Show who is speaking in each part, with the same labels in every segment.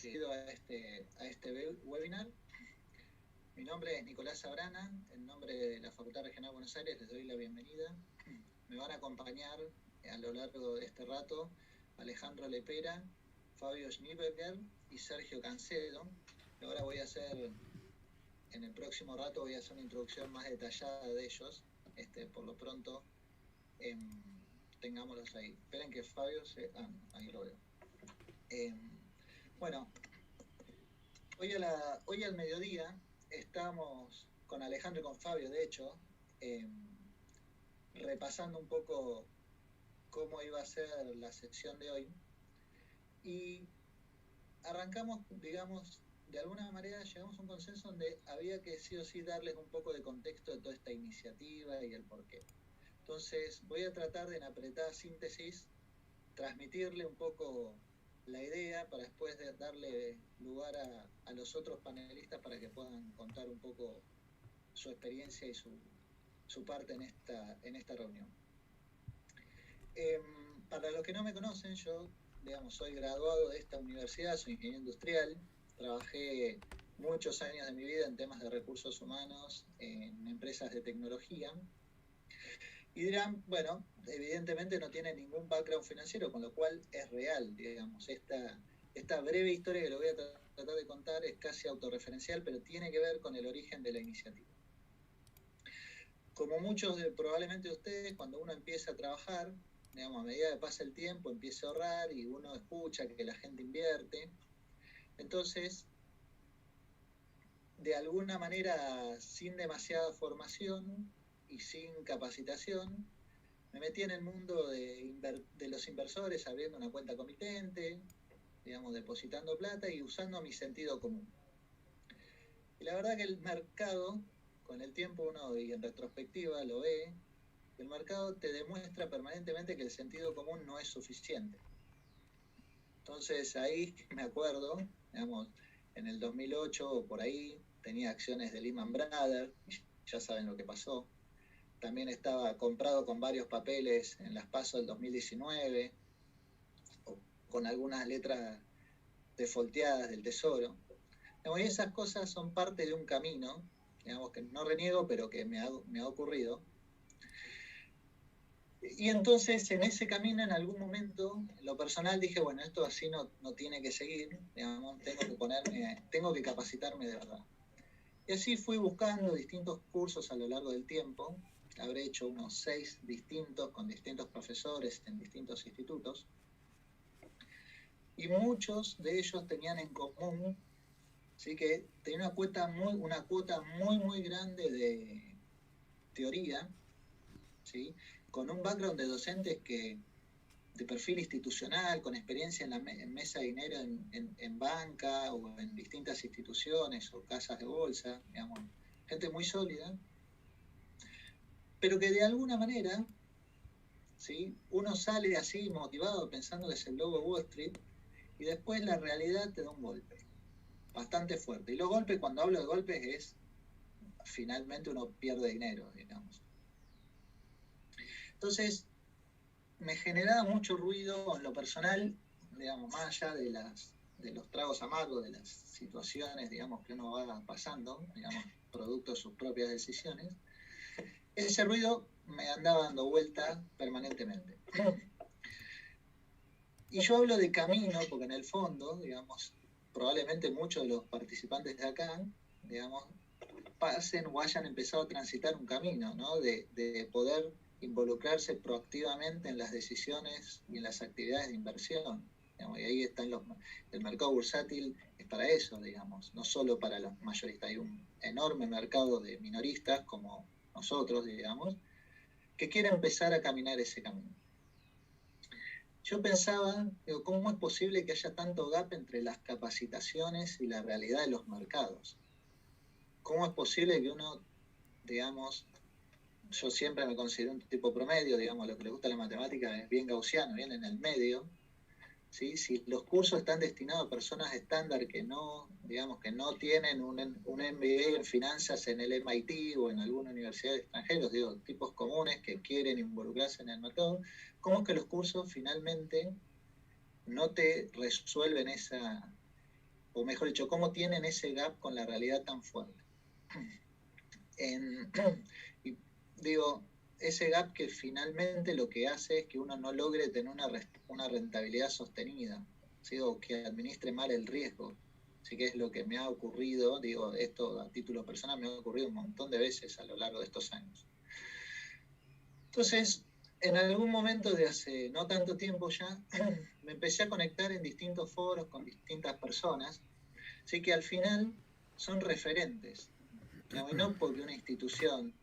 Speaker 1: Bienvenido a este webinar. Mi nombre es Nicolás Sabrana, en nombre de la Facultad Regional de Buenos Aires les doy la bienvenida. Me van a acompañar a lo largo de este rato Alejandro Lepera, Fabio Schneeberger y Sergio Cancedo. Ahora en el próximo rato voy a hacer una introducción más detallada de ellos. Por lo pronto, tengámoslos ahí. Esperen que Fabio ahí lo veo. Bueno, hoy al mediodía estamos con Alejandro y con Fabio, de hecho, repasando un poco cómo iba a ser la sesión de hoy. Y arrancamos, digamos, de alguna manera llegamos a un consenso donde había que sí o sí darles un poco de contexto de toda esta iniciativa y el porqué. Entonces voy a tratar de, en apretada síntesis, transmitirle un poco la idea para después darle lugar a los otros panelistas para que puedan contar un poco su experiencia y su parte en esta reunión. Para los que no me conocen, yo soy graduado de esta universidad, soy ingeniero industrial, trabajé muchos años de mi vida en temas de recursos humanos en empresas de tecnología. Y dirán, bueno, evidentemente no tiene ningún background financiero, con lo cual es real, digamos. Esta breve historia que lo voy a tratar de contar es casi autorreferencial, pero tiene que ver con el origen de la iniciativa. Como muchos probablemente de ustedes, cuando uno empieza a trabajar, digamos, a medida que pasa el tiempo, empieza a ahorrar y uno escucha que la gente invierte. Entonces, de alguna manera, sin demasiada formación y sin capacitación, me metí en el mundo de los inversores, abriendo una cuenta comitente, digamos, depositando plata y usando mi sentido común. Y la verdad que el mercado, con el tiempo uno y en retrospectiva lo ve, el mercado te demuestra permanentemente que el sentido común no es suficiente. Entonces ahí me acuerdo, digamos, en el 2008 o por ahí, tenía acciones de Lehman Brothers, ya saben lo que pasó. También estaba comprado con varios papeles en las PASO del 2019, con algunas letras defolteadas del Tesoro. Y esas cosas son parte de un camino, digamos, que no reniego, pero que me ha ocurrido. Y entonces en ese camino, en algún momento, en lo personal dije, bueno, esto así no tiene que seguir, digamos, tengo que capacitarme de verdad. Y así fui buscando distintos cursos a lo largo del tiempo. Habré hecho unos 6 distintos, con distintos profesores en distintos institutos. Y muchos de ellos tenían en común, ¿sí?, que tenía una cuota muy grande de teoría, ¿sí?, con un background de docentes de perfil institucional, con experiencia en mesa de dinero en banca o en distintas instituciones o casas de bolsa, digamos, gente muy sólida, pero que de alguna manera, ¿sí?, uno sale así motivado pensando que es el lobo de Wall Street y después la realidad te da un golpe bastante fuerte. Y los golpes, cuando hablo de golpes, es finalmente uno pierde dinero, digamos. Entonces, me generaba mucho ruido en lo personal, digamos, más allá de los tragos amargos, de las situaciones, digamos, que uno va pasando, digamos, producto de sus propias decisiones. Ese ruido me andaba dando vuelta permanentemente. Y yo hablo de camino, porque en el fondo, digamos, probablemente muchos de los participantes de acá, digamos, pasen o hayan empezado a transitar un camino, ¿no?, de poder involucrarse proactivamente en las decisiones y en las actividades de inversión. Digamos, y ahí está el mercado bursátil, es para eso, digamos, no solo para los mayoristas. Hay un enorme mercado de minoristas como nosotros, digamos, que quieren empezar a caminar ese camino. Yo pensaba, ¿cómo es posible que haya tanto gap entre las capacitaciones y la realidad de los mercados? ¿Cómo es posible que uno, digamos, yo siempre me considero un tipo promedio, digamos, lo que le gusta la matemática es bien gaussiano, bien en el medio, ¿sí? Si los cursos están destinados a personas estándar que no, digamos, que no tienen un MBA en finanzas en el MIT o en alguna universidad de extranjeros, digo, tipos comunes que quieren involucrarse en el mercado, ¿cómo es que los cursos finalmente no te resuelven o mejor dicho, cómo tienen ese gap con la realidad tan fuerte. Y digo, ese gap que finalmente lo que hace es que uno no logre tener una rentabilidad sostenida, ¿sí? O que administre mal el riesgo. Así que es lo que me ha ocurrido, digo, esto a título personal me ha ocurrido un montón de veces a lo largo de estos años. Entonces, en algún momento de hace no tanto tiempo ya, me empecé a conectar en distintos foros con distintas personas, así que al final son referentes, digamos, y no porque una institución,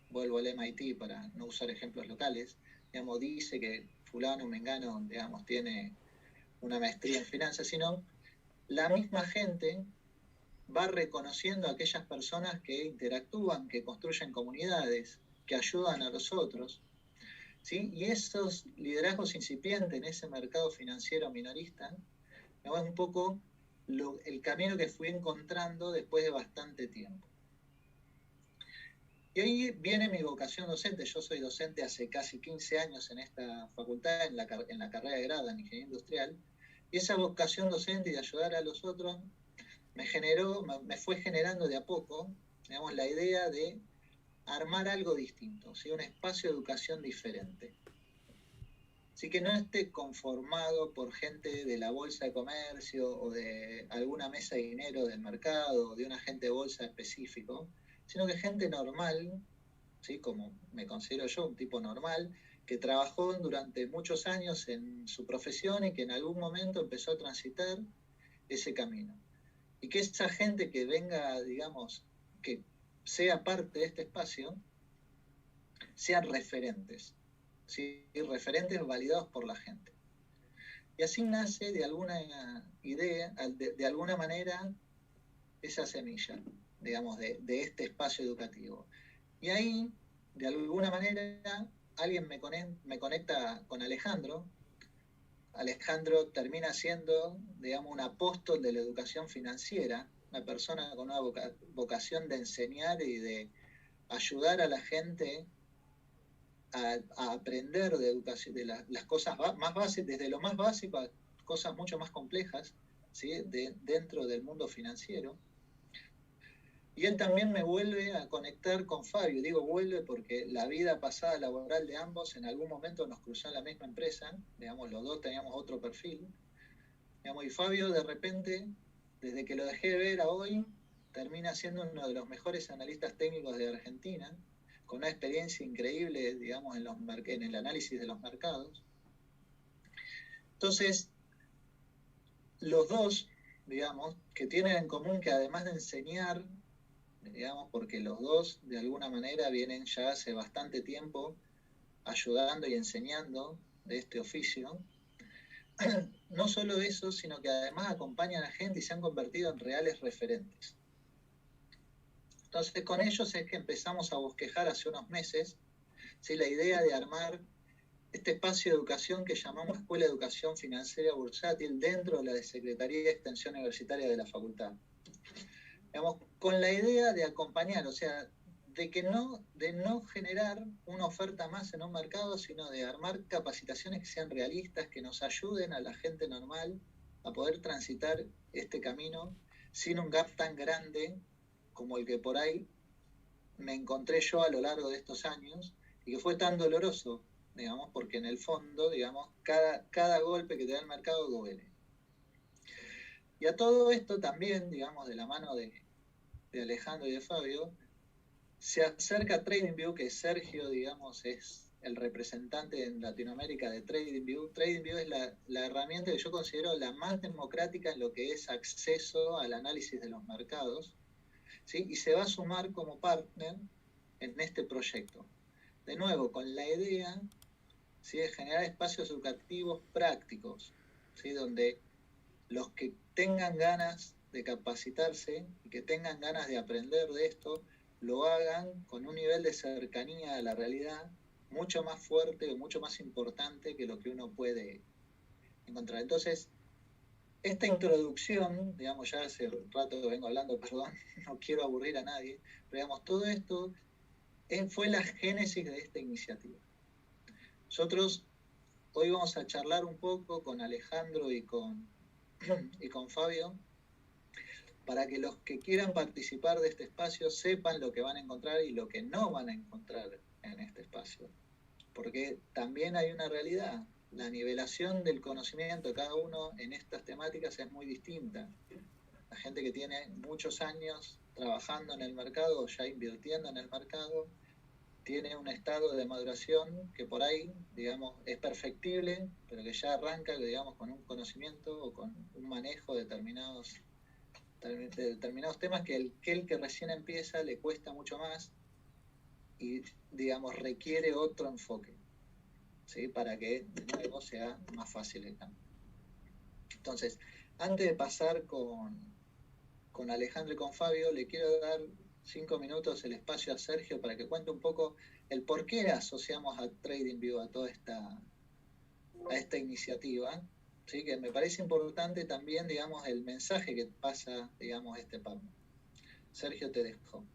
Speaker 1: vuelvo al MIT para no usar ejemplos locales, digamos, dice que fulano, mengano, digamos, tiene una maestría en finanzas, sino la misma gente va reconociendo a aquellas personas que interactúan, que construyen comunidades, que ayudan a los otros, ¿sí? Y esos liderazgos incipientes en ese mercado financiero minorista, es un poco el camino que fui encontrando después de bastante tiempo. Y ahí viene mi vocación docente. Yo soy docente hace casi 15 años en esta facultad, en la carrera de grado en Ingeniería Industrial, y esa vocación docente y de ayudar a los otros me fue generando de a poco, digamos, la idea de armar algo distinto, ¿sí? Un espacio de educación diferente. Así que no esté conformado por gente de la bolsa de comercio o de alguna mesa de dinero del mercado o de un agente de bolsa específico, sino que gente normal, ¿sí? Como me considero yo, un tipo normal, que trabajó durante muchos años en su profesión y que en algún momento empezó a transitar ese camino. Y que esa gente que venga, digamos, que sea parte de este espacio, sean referentes, ¿sí? Referentes validados por la gente. Y así nace de alguna idea, de alguna manera, esa semilla, digamos, de este espacio educativo. Y ahí, de alguna manera, alguien me conecta con Alejandro. Alejandro termina siendo, digamos, un apóstol de la educación financiera, una persona con una vocación de enseñar y de ayudar a la gente a aprender de educación, de las cosas más básicas, desde lo más básico a cosas mucho más complejas, ¿sí? Dentro del mundo financiero. Y él también me vuelve a conectar con Fabio. Digo vuelve porque la vida pasada laboral de ambos en algún momento nos cruzó en la misma empresa. Digamos, los dos teníamos otro perfil. Digamos, y Fabio de repente, desde que lo dejé de ver a hoy, termina siendo uno de los mejores analistas técnicos de Argentina, con una experiencia increíble, digamos, en el análisis de los mercados. Entonces, los dos, digamos, que tienen en común que además de enseñar, digamos, porque los dos de alguna manera vienen ya hace bastante tiempo ayudando y enseñando de este oficio, no solo eso, sino que además acompañan a gente y se han convertido en reales referentes. Entonces con ellos es que empezamos a bosquejar hace unos meses, ¿sí? La idea de armar este espacio de educación que llamamos Escuela de Educación Financiera Bursátil dentro de la Secretaría de Extensión Universitaria de la Facultad. Digamos, con la idea de acompañar, o sea, de no generar una oferta más en un mercado, sino de armar capacitaciones que sean realistas, que nos ayuden a la gente normal a poder transitar este camino sin un gap tan grande como el que por ahí me encontré yo a lo largo de estos años y que fue tan doloroso, digamos, porque en el fondo, digamos, cada golpe que te da el mercado duele. Y a todo esto también, digamos, de la mano de Alejandro y de Fabio, se acerca TradingView, que Sergio, digamos, es el representante en Latinoamérica de TradingView. TradingView es la herramienta que yo considero la más democrática en lo que es acceso al análisis de los mercados, ¿sí? Y se va a sumar como partner en este proyecto. De nuevo, con la idea, ¿sí?, de generar espacios educativos prácticos, ¿sí?, donde los que tengan ganas de capacitarse y que tengan ganas de aprender de esto, lo hagan con un nivel de cercanía a la realidad mucho más fuerte o mucho más importante que lo que uno puede encontrar. Entonces, esta introducción, digamos, ya hace rato que vengo hablando, perdón, no quiero aburrir a nadie, pero digamos, todo esto fue la génesis de esta iniciativa. Nosotros hoy vamos a charlar un poco con Alejandro y con Fabio para que los que quieran participar de este espacio sepan lo que van a encontrar y lo que no van a encontrar en este espacio. Porque también hay una realidad, la nivelación del conocimiento de cada uno en estas temáticas es muy distinta. La gente que tiene muchos años trabajando en el mercado, ya invirtiendo en el mercado, tiene un estado de maduración que por ahí, digamos, es perfectible, pero que ya arranca, digamos, con un conocimiento o con un manejo de determinados temas que el que recién empieza le cuesta mucho más y, digamos, requiere otro enfoque, ¿sí? Para que de nuevo sea más fácil el cambio. Entonces, antes de pasar con Alejandro y con Fabio, le quiero dar 5 minutos el espacio a Sergio para que cuente un poco el por qué asociamos a TradingView a toda esta iniciativa, ¿sí? Que me parece importante también, digamos, el mensaje que pasa, digamos, este partner. Sergio, te dejo.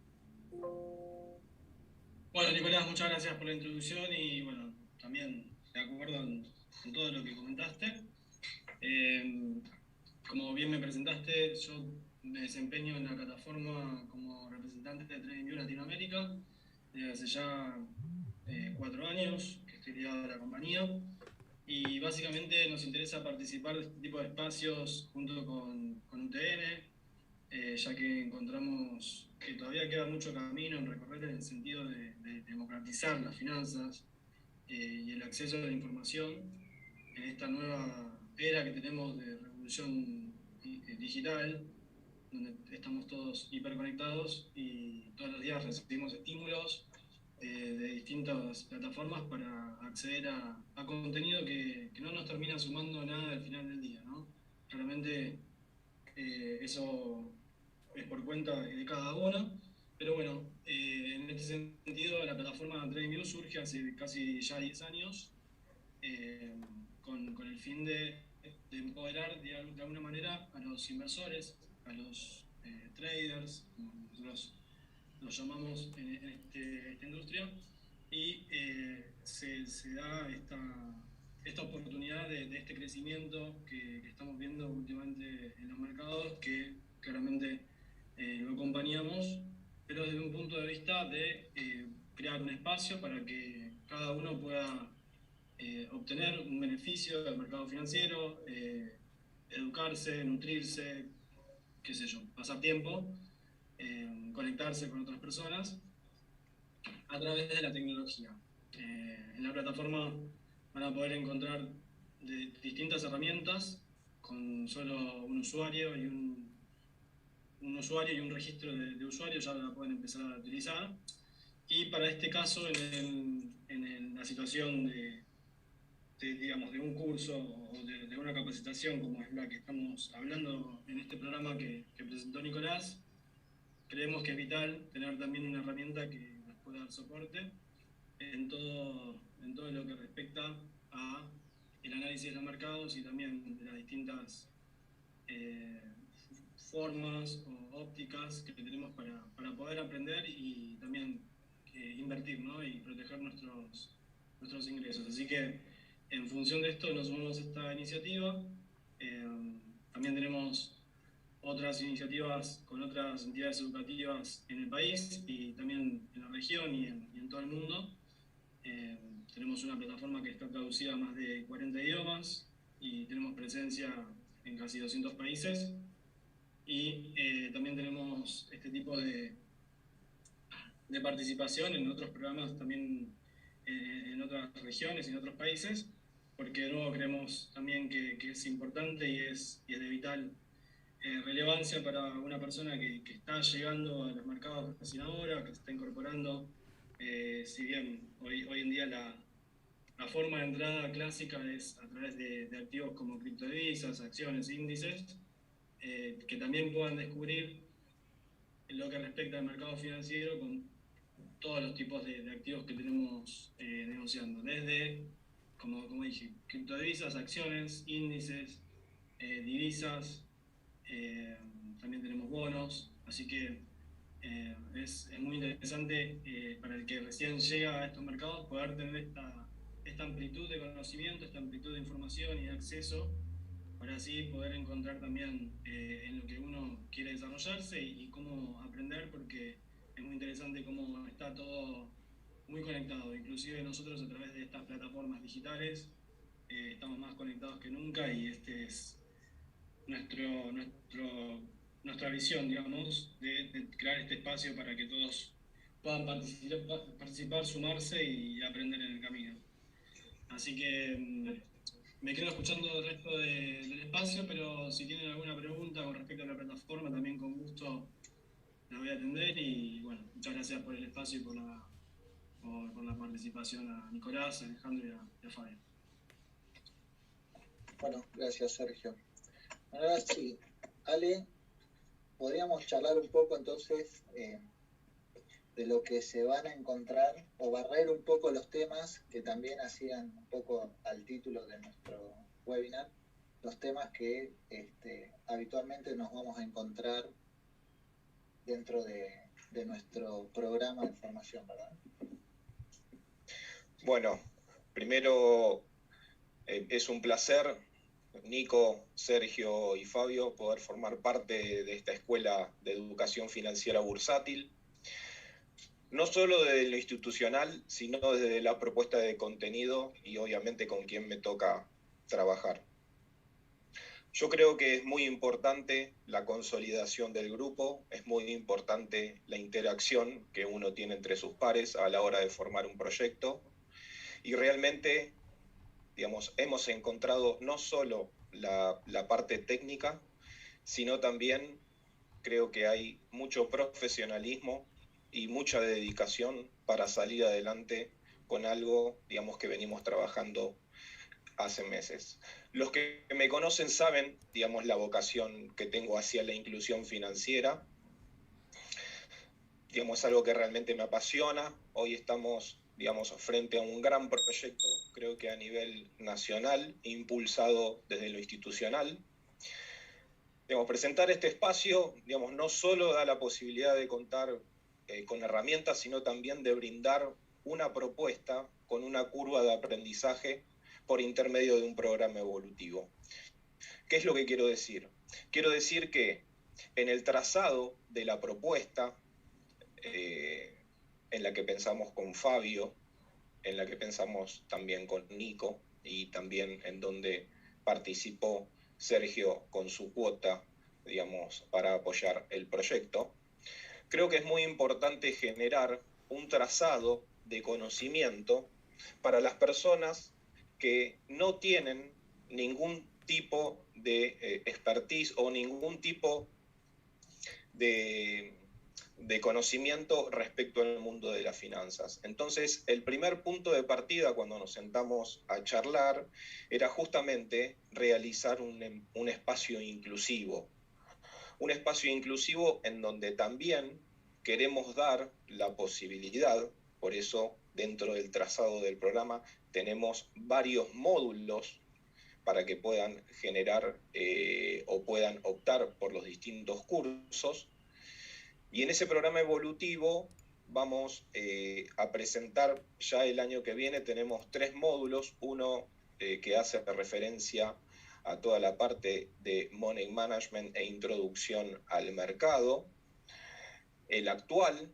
Speaker 2: Bueno, Nicolás, muchas gracias por la introducción y bueno, también de acuerdo en todo lo que comentaste. Como bien me presentaste, yo me desempeño en la plataforma como representante de TradingView Latinoamérica desde hace ya 4 años que estoy ligado a la compañía y básicamente nos interesa participar de este tipo de espacios junto con UTN, ya que encontramos que todavía queda mucho camino en recorrer en el sentido de democratizar las finanzas y el acceso a la información en esta nueva era que tenemos de revolución digital, donde estamos todos hiperconectados y todos los días recibimos estímulos de distintas plataformas para acceder a contenido que no nos termina sumando nada al final del día, ¿no? Claramente eso es por cuenta de cada uno, pero bueno, en este sentido la plataforma TradingView surge hace casi ya 10 años con el fin de empoderar de alguna manera a los inversores, a los traders, como nosotros los llamamos en esta industria, y se da esta oportunidad de este crecimiento que estamos viendo últimamente en los mercados, que claramente lo acompañamos, pero desde un punto de vista de crear un espacio para que cada uno pueda obtener un beneficio del mercado financiero, educarse, nutrirse, qué sé yo, pasar tiempo, conectarse con otras personas a través de la tecnología. En la plataforma van a poder encontrar distintas herramientas con solo un usuario y un usuario y un registro de usuario, ya la pueden empezar a utilizar. Y para este caso, en la situación digamos, de un curso o de una capacitación como es la que estamos hablando en este programa que presentó Nicolás, creemos que es vital tener también una herramienta que nos pueda dar soporte en todo lo que respecta a el análisis de los mercados y también de las distintas formas o ópticas que tenemos para poder aprender y también invertir, ¿no? Y proteger nuestros ingresos. Así que en función de esto nos sumamos a esta iniciativa. También tenemos otras iniciativas con otras entidades educativas en el país y también en la región y en todo el mundo. Tenemos una plataforma que está traducida a más de 40 idiomas y tenemos presencia en casi 200 países. Y también tenemos este tipo de participación en otros programas también en otras regiones y en otros países, porque de nuevo creemos también que es importante y es de vital relevancia para una persona que está llegando a los mercados recién ahora, que se está incorporando. Si bien hoy en día la forma de entrada clásica es a través de activos como criptodivisas, acciones, índices, que también puedan descubrir lo que respecta al mercado financiero con todos los tipos de activos que tenemos negociando, desde, como dije, criptodivisas, acciones, índices, divisas, también tenemos bonos, así que es muy interesante para el que recién llega a estos mercados poder tener esta amplitud de conocimiento, esta amplitud de información y de acceso, para así poder encontrar también en lo que uno quiere desarrollarse y cómo aprender, porque es muy interesante cómo está todo muy conectado. Inclusive nosotros a través de estas plataformas digitales estamos más conectados que nunca y este es nuestra visión, digamos, de crear este espacio para que todos puedan participar, sumarse y aprender en el camino. Así que me quedo escuchando el resto del espacio, pero si tienen alguna pregunta con respecto a la plataforma, también con gusto la voy a atender. Y bueno, muchas gracias por el espacio y por la participación a Nicolás, a Alejandro y a Fabio.
Speaker 1: Bueno, gracias Sergio. Ahora sí, Ale, podríamos charlar un poco entonces de lo que se van a encontrar o barrer un poco los temas que también hacían un poco al título de nuestro webinar, los temas que habitualmente nos vamos a encontrar dentro de nuestro programa de formación, ¿verdad?
Speaker 3: Bueno, primero es un placer, Nico, Sergio y Fabio, poder formar parte de esta escuela de educación financiera bursátil, no solo desde lo institucional, sino desde la propuesta de contenido y obviamente con quien me toca trabajar. Yo creo que es muy importante la consolidación del grupo, es muy importante la interacción que uno tiene entre sus pares a la hora de formar un proyecto y realmente, digamos, hemos encontrado no solo la parte técnica, sino también creo que hay mucho profesionalismo y mucha dedicación para salir adelante con algo, digamos, que venimos trabajando hace meses. Los que me conocen saben, digamos, la vocación que tengo hacia la inclusión financiera. Digamos, es algo que realmente me apasiona. Hoy estamos, digamos, frente a un gran proyecto, creo que a nivel nacional, impulsado desde lo institucional. Digamos, presentar este espacio, digamos, no solo da la posibilidad de contar con herramientas, sino también de brindar una propuesta con una curva de aprendizaje por intermedio de un programa evolutivo. ¿Qué es lo que quiero decir? Quiero decir que en el trazado de la propuesta, en la que pensamos con Fabio, en la que pensamos también con Nico y también en donde participó Sergio con su cuota, digamos, para apoyar el proyecto, creo que es muy importante generar un trazado de conocimiento para las personas que no tienen ningún tipo de expertise o ningún tipo de conocimiento respecto al mundo de las finanzas. Entonces, el primer punto de partida cuando nos sentamos a charlar era justamente realizar un espacio inclusivo. Un espacio inclusivo en donde también queremos dar la posibilidad, por eso dentro del trazado del programa tenemos varios módulos para que puedan generar o puedan optar por los distintos cursos. Y en ese programa evolutivo vamos a presentar ya el año que viene, tenemos 3 módulos, uno que hace referencia a toda la parte de Money Management e introducción al mercado, el actual,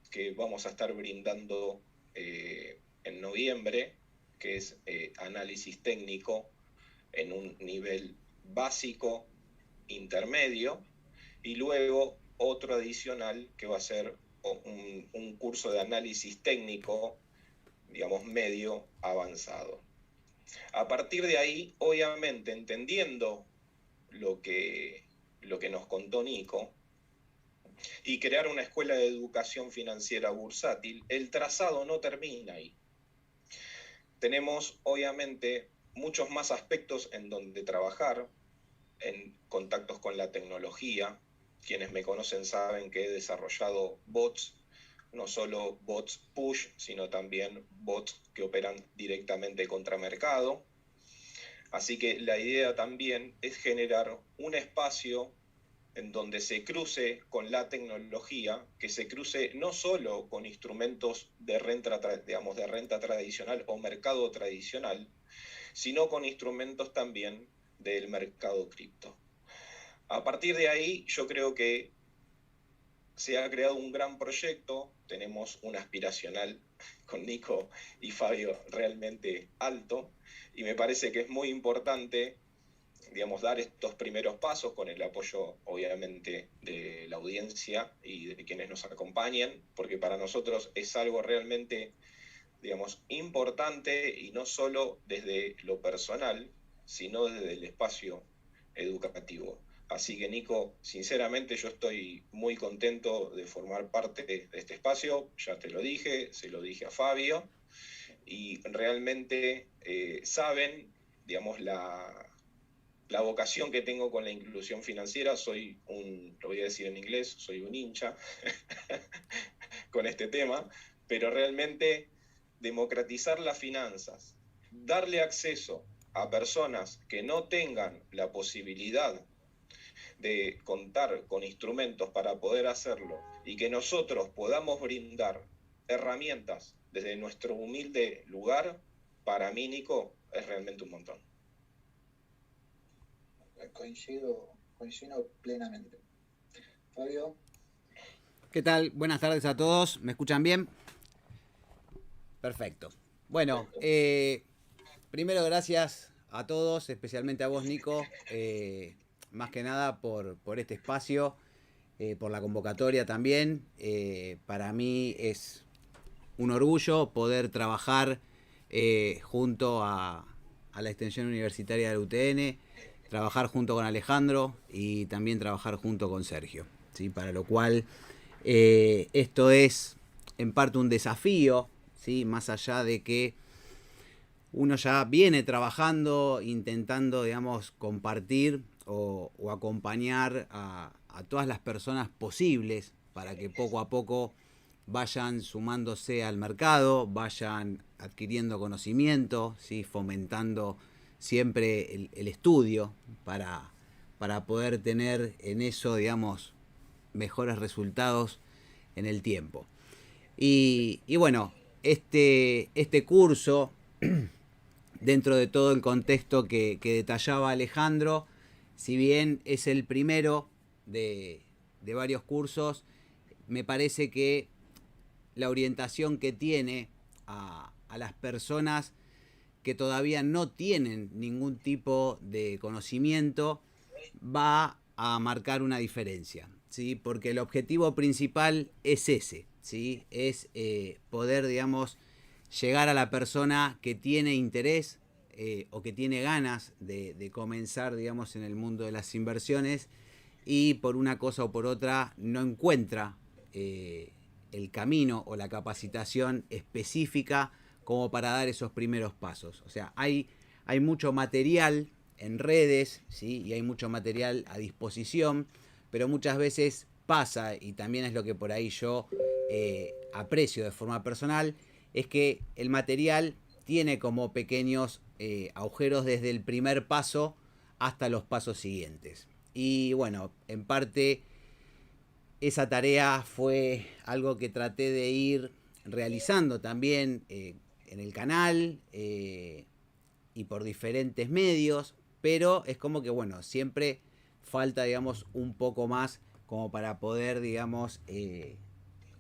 Speaker 3: que vamos a estar brindando en noviembre, que es análisis técnico en un nivel básico, intermedio, y luego otro adicional que va a ser un curso de análisis técnico, digamos, medio avanzado. A partir de ahí, obviamente, entendiendo lo que nos contó Nico, y crear una escuela de educación financiera bursátil, el trazado no termina ahí. Tenemos, obviamente, muchos más aspectos en donde trabajar, en contactos con la tecnología. Quienes me conocen saben que he desarrollado bots, no solo bots push, sino también bots que operan directamente contra mercado. Así que la idea también es generar un espacio en donde se cruce con la tecnología, que se cruce no solo con instrumentos de renta, digamos, de renta tradicional o mercado tradicional, sino con instrumentos también del mercado cripto. A partir de ahí, yo creo que se ha creado un gran proyecto, tenemos un aspiracional con Nico y Fabio realmente alto, y me parece que es muy importante, digamos, dar estos primeros pasos con el apoyo, obviamente, de la audiencia y de quienes nos acompañen, porque para nosotros es algo realmente, digamos, importante, y no solo desde lo personal, sino desde el espacio educativo. Así que, Nico, sinceramente yo estoy muy contento de formar parte de este espacio, ya te lo dije, se lo dije a Fabio, y realmente saben, digamos, la vocación que tengo con la inclusión financiera. Lo voy a decir en inglés, soy un hincha con este tema, pero realmente democratizar las finanzas, darle acceso a personas que no tengan la posibilidad de contar con instrumentos para poder hacerlo, y que nosotros podamos brindar herramientas desde nuestro humilde lugar, para mí, Nico, es realmente un montón.
Speaker 1: Coincido plenamente. Fabio.
Speaker 4: ¿Qué tal? Buenas tardes a todos. ¿Me escuchan bien? Perfecto. Bueno, primero gracias a todos, especialmente a vos, Nico, más que nada por este espacio, por la convocatoria también. Para mí es un orgullo poder trabajar junto a la extensión universitaria del UTN, trabajar junto con Alejandro y también trabajar junto con Sergio, ¿sí? Para lo cual esto es en parte un desafío, ¿sí? Más allá de que uno ya viene trabajando, intentando, digamos, compartir o acompañar a todas las personas posibles para que poco a poco vayan sumándose al mercado, vayan adquiriendo conocimiento, ¿sí? Fomentando siempre el estudio para poder tener en eso, digamos, mejores resultados en el tiempo. Y bueno, este curso, dentro de todo el contexto que detallaba Alejandro, si bien es el primero de varios cursos, me parece que la orientación que tiene a las personas que todavía no tienen ningún tipo de conocimiento va a marcar una diferencia, ¿sí? Porque el objetivo principal es ese, ¿sí? Es poder, digamos, llegar a la persona que tiene interés o que tiene ganas de comenzar, digamos, en el mundo de las inversiones, y por una cosa o por otra no encuentra el camino o la capacitación específica como para dar esos primeros pasos. O sea, hay mucho material en redes, ¿sí? Y hay mucho material a disposición, pero muchas veces pasa, y también es lo que por ahí yo aprecio de forma personal, es que el material tiene como pequeños agujeros desde el primer paso hasta los pasos siguientes. Y bueno, en parte esa tarea fue algo que traté de ir realizando también en el canal y por diferentes medios, pero es como que, bueno, siempre falta, digamos, un poco más como para poder, digamos,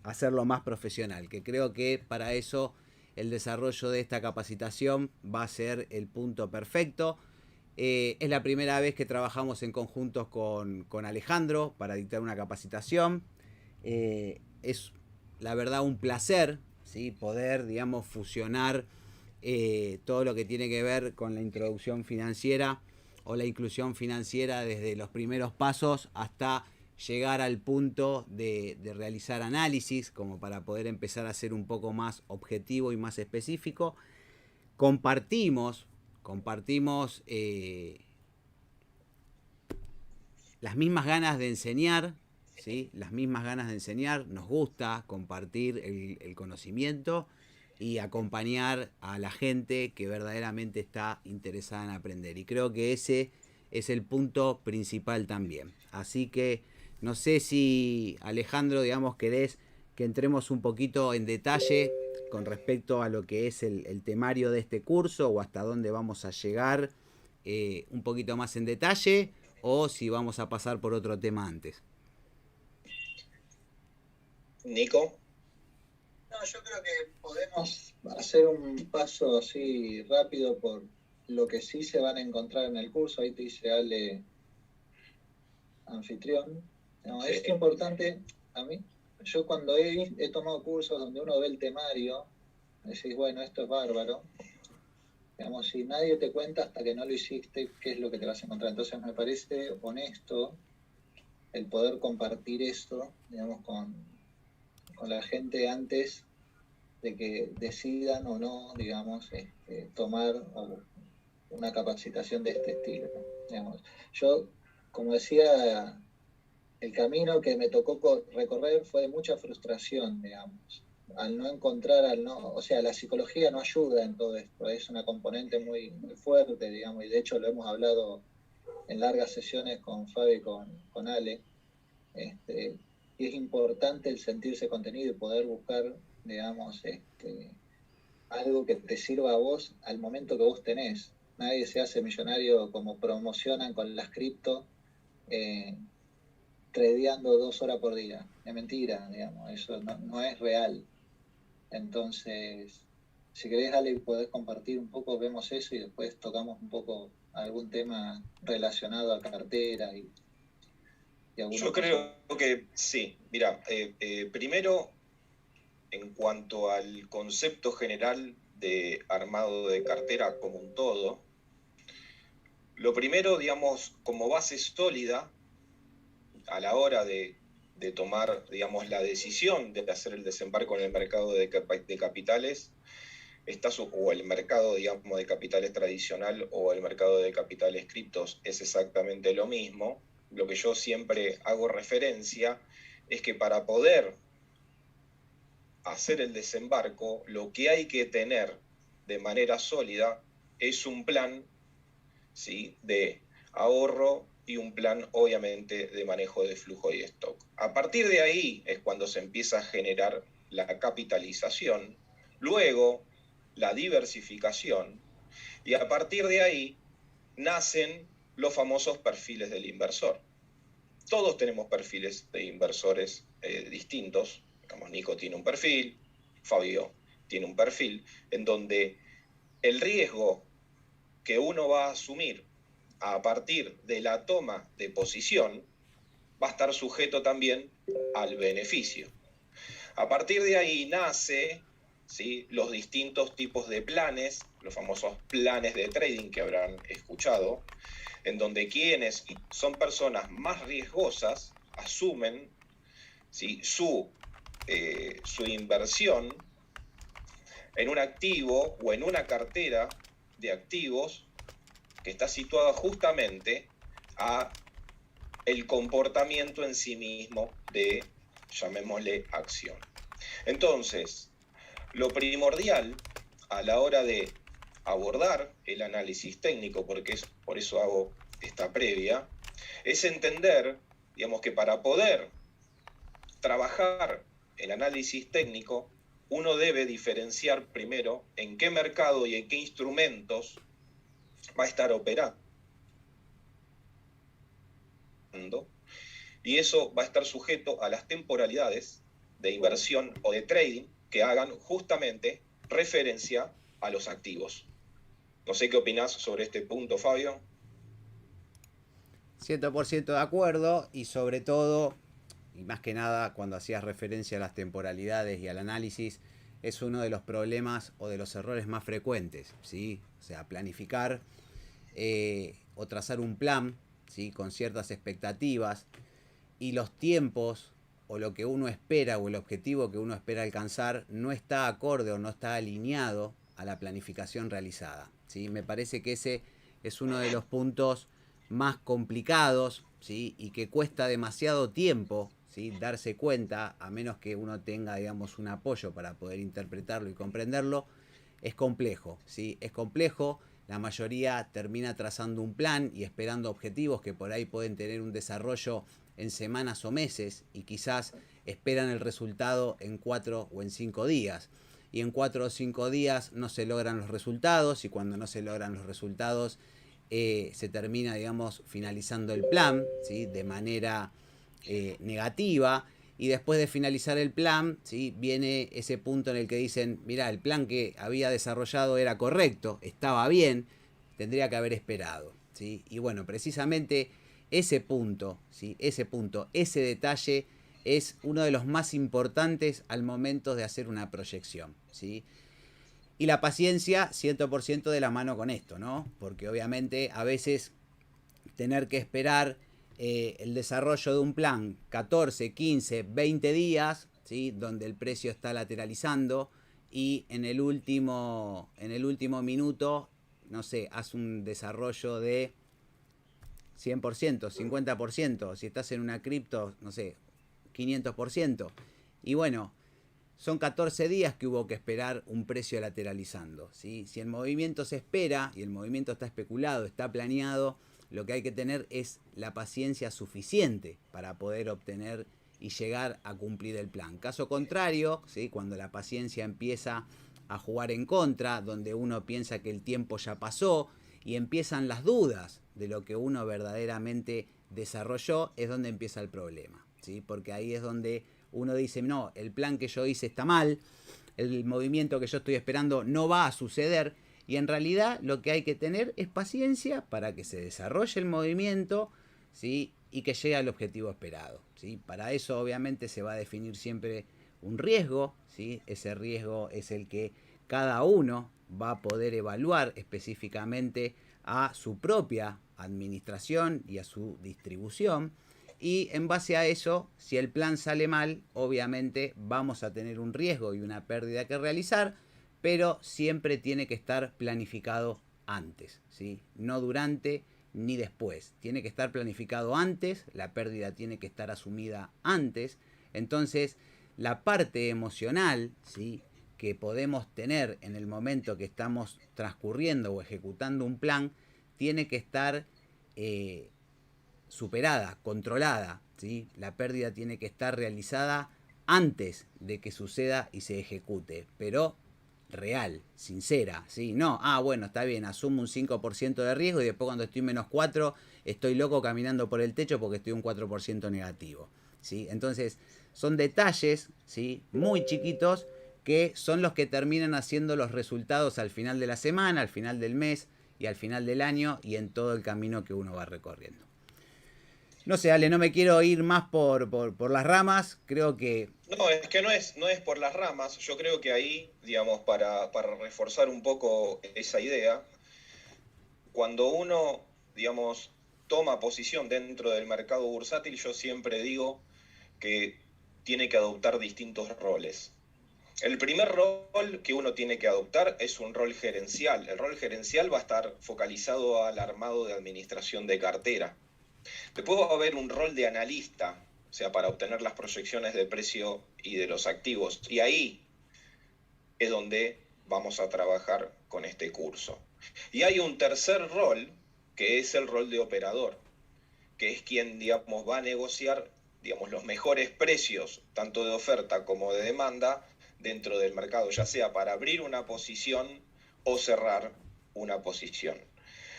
Speaker 4: hacerlo más profesional, que creo que para eso el desarrollo de esta capacitación va a ser el punto perfecto. Es la primera vez que trabajamos en conjunto con Alejandro para dictar una capacitación. Es la verdad un placer, ¿sí? Poder, digamos, fusionar todo lo que tiene que ver con la introducción financiera o la inclusión financiera desde los primeros pasos hasta llegar al punto de realizar análisis, como para poder empezar a ser un poco más objetivo y más específico. Compartimos las mismas ganas de enseñar, ¿sí? Las mismas ganas de enseñar. Nos gusta compartir el conocimiento y acompañar a la gente que verdaderamente está interesada en aprender. Y creo que ese es el punto principal también. Así que no sé si, Alejandro, digamos, querés que entremos un poquito en detalle con respecto a lo que es el temario de este curso o hasta dónde vamos a llegar un poquito más en detalle, o si vamos a pasar por otro tema antes.
Speaker 3: Nico.
Speaker 1: No, yo creo que podemos hacer un paso así rápido por lo que sí se van a encontrar en el curso. Ahí te dice Ale, anfitrión. No, es importante, a mí, yo cuando he tomado cursos donde uno ve el temario, decís, bueno, esto es bárbaro. Digamos, si nadie te cuenta hasta que no lo hiciste, qué es lo que te vas a encontrar. Entonces me parece honesto el poder compartir esto, digamos, con la gente antes de que decidan o no, digamos, tomar una capacitación de este estilo. Digamos. Yo, como decía, el camino que me tocó recorrer fue de mucha frustración, digamos, al no encontrar, o sea, la psicología no ayuda en todo esto, es una componente muy, muy fuerte, digamos, y de hecho lo hemos hablado en largas sesiones con Fabi y con Ale, y es importante el sentirse contenido y poder buscar, digamos, algo que te sirva a vos al momento que vos tenés. Nadie se hace millonario como promocionan con las cripto, tradeando 2 horas por día. Es mentira, digamos, eso no es real. Entonces, si querés, Ale, podés compartir un poco, vemos eso y después tocamos un poco algún tema relacionado a cartera y
Speaker 3: Yo creo que sí. Mira, primero, en cuanto al concepto general de armado de cartera como un todo, lo primero, digamos, como base sólida a la hora de tomar, digamos, la decisión de hacer el desembarco en el mercado de capitales, o el mercado, digamos, de capitales tradicional o el mercado de capitales criptos es exactamente lo mismo. Lo que yo siempre hago referencia es que para poder hacer el desembarco, lo que hay que tener de manera sólida es un plan, ¿sí?, de ahorro y un plan, obviamente, de manejo de flujo y stock. A partir de ahí es cuando se empieza a generar la capitalización, luego la diversificación, y a partir de ahí nacen los famosos perfiles del inversor. Todos tenemos perfiles de inversores distintos. Digamos, Nico tiene un perfil, Fabio tiene un perfil, en donde el riesgo que uno va a asumir a partir de la toma de posición va a estar sujeto también al beneficio. A partir de ahí nace, ¿sí?, los distintos tipos de planes, los famosos planes de trading que habrán escuchado, en donde quienes son personas más riesgosas asumen, ¿sí?, su inversión en un activo o en una cartera de activos que está situada justamente a el comportamiento en sí mismo de, llamémosle, acción. Entonces, lo primordial a la hora de abordar el análisis técnico, porque por eso hago esta previa, es entender, digamos, que para poder trabajar el análisis técnico, uno debe diferenciar primero en qué mercado y en qué instrumentos va a estar operando. Y eso va a estar sujeto a las temporalidades de inversión o de trading que hagan justamente referencia a los activos. No sé qué opinás sobre este punto, Fabio.
Speaker 4: 100% de acuerdo, y sobre todo, y más que nada cuando hacías referencia a las temporalidades y al análisis, es uno de los problemas o de los errores más frecuentes, ¿sí? O sea, planificar o trazar un plan, ¿sí?, con ciertas expectativas, y los tiempos o lo que uno espera o el objetivo que uno espera alcanzar no está acorde o no está alineado a la planificación realizada, ¿sí? Me parece que ese es uno de los puntos más complicados, ¿sí?, y que cuesta demasiado tiempo, ¿sí?, darse cuenta, a menos que uno tenga, digamos, un apoyo para poder interpretarlo y comprenderlo. Es complejo, ¿sí? Es complejo. La mayoría termina trazando un plan y esperando objetivos que por ahí pueden tener un desarrollo en semanas o meses, y quizás esperan el resultado en 4 o en 5 días. Y en 4 o 5 días no se logran los resultados, y cuando no se logran los resultados se termina, digamos, finalizando el plan, ¿sí? De manera negativa. Y después de finalizar el plan, ¿sí? Viene ese punto en el que dicen, mirá, el plan que había desarrollado era correcto, estaba bien, tendría que haber esperado, ¿sí? Y bueno, precisamente ese punto, ¿sí? Ese detalle es uno de los más importantes al momento de hacer una proyección, ¿sí? Y la paciencia 100% de la mano con esto, ¿no? Porque obviamente a veces tener que esperar el desarrollo de un plan 14, 15, 20 días, ¿sí? Donde el precio está lateralizando y en el último minuto, no sé, haz un desarrollo de 100%, 50%, si estás en una cripto, no sé, 500%. Y bueno, son 14 días que hubo que esperar un precio lateralizando, ¿sí? Si el movimiento se espera y el movimiento está especulado, está planeado, lo que hay que tener es la paciencia suficiente para poder obtener y llegar a cumplir el plan. Caso contrario, ¿sí? Cuando la paciencia empieza a jugar en contra, donde uno piensa que el tiempo ya pasó y empiezan las dudas de lo que uno verdaderamente desarrolló, es donde empieza el problema, ¿sí? Porque ahí es donde uno dice, no, el plan que yo hice está mal, el movimiento que yo estoy esperando no va a suceder, y en realidad lo que hay que tener es paciencia para que se desarrolle el movimiento, ¿sí? Y que llegue al objetivo esperado, ¿sí? Para eso obviamente se va a definir siempre un riesgo, ¿sí? Ese riesgo es el que cada uno va a poder evaluar específicamente a su propia administración y a su distribución. Y en base a eso, si el plan sale mal, obviamente vamos a tener un riesgo y una pérdida que realizar, pero siempre tiene que estar planificado antes, ¿sí? No durante ni después. Tiene que estar planificado antes, la pérdida tiene que estar asumida antes. Entonces, la parte emocional, ¿sí? Que podemos tener en el momento que estamos transcurriendo o ejecutando un plan, tiene que estar superada, controlada, ¿sí? La pérdida tiene que estar realizada antes de que suceda y se ejecute, pero real, sincera, ¿sí? No, bueno, está bien, asumo un 5% de riesgo y después cuando estoy menos 4 estoy loco caminando por el techo porque estoy un 4% negativo, ¿sí? Entonces, son detalles, ¿sí? Muy chiquitos que son los que terminan haciendo los resultados al final de la semana, al final del mes y al final del año y en todo el camino que uno va recorriendo. No sé, Ale, no me quiero ir más por las ramas, creo que...
Speaker 3: No, es que no es por las ramas, yo creo que ahí, digamos, para reforzar un poco esa idea, cuando uno, digamos, toma posición dentro del mercado bursátil, yo siempre digo que tiene que adoptar distintos roles. El primer rol que uno tiene que adoptar es un rol gerencial. El rol gerencial va a estar focalizado al armado de administración de cartera. Después va a haber un rol de analista, o sea, para obtener las proyecciones de precio y de los activos. Y ahí es donde vamos a trabajar con este curso. Y hay un tercer rol, que es el rol de operador, que es quien, digamos, va a negociar, digamos, los mejores precios, tanto de oferta como de demanda, dentro del mercado, ya sea para abrir una posición o cerrar una posición.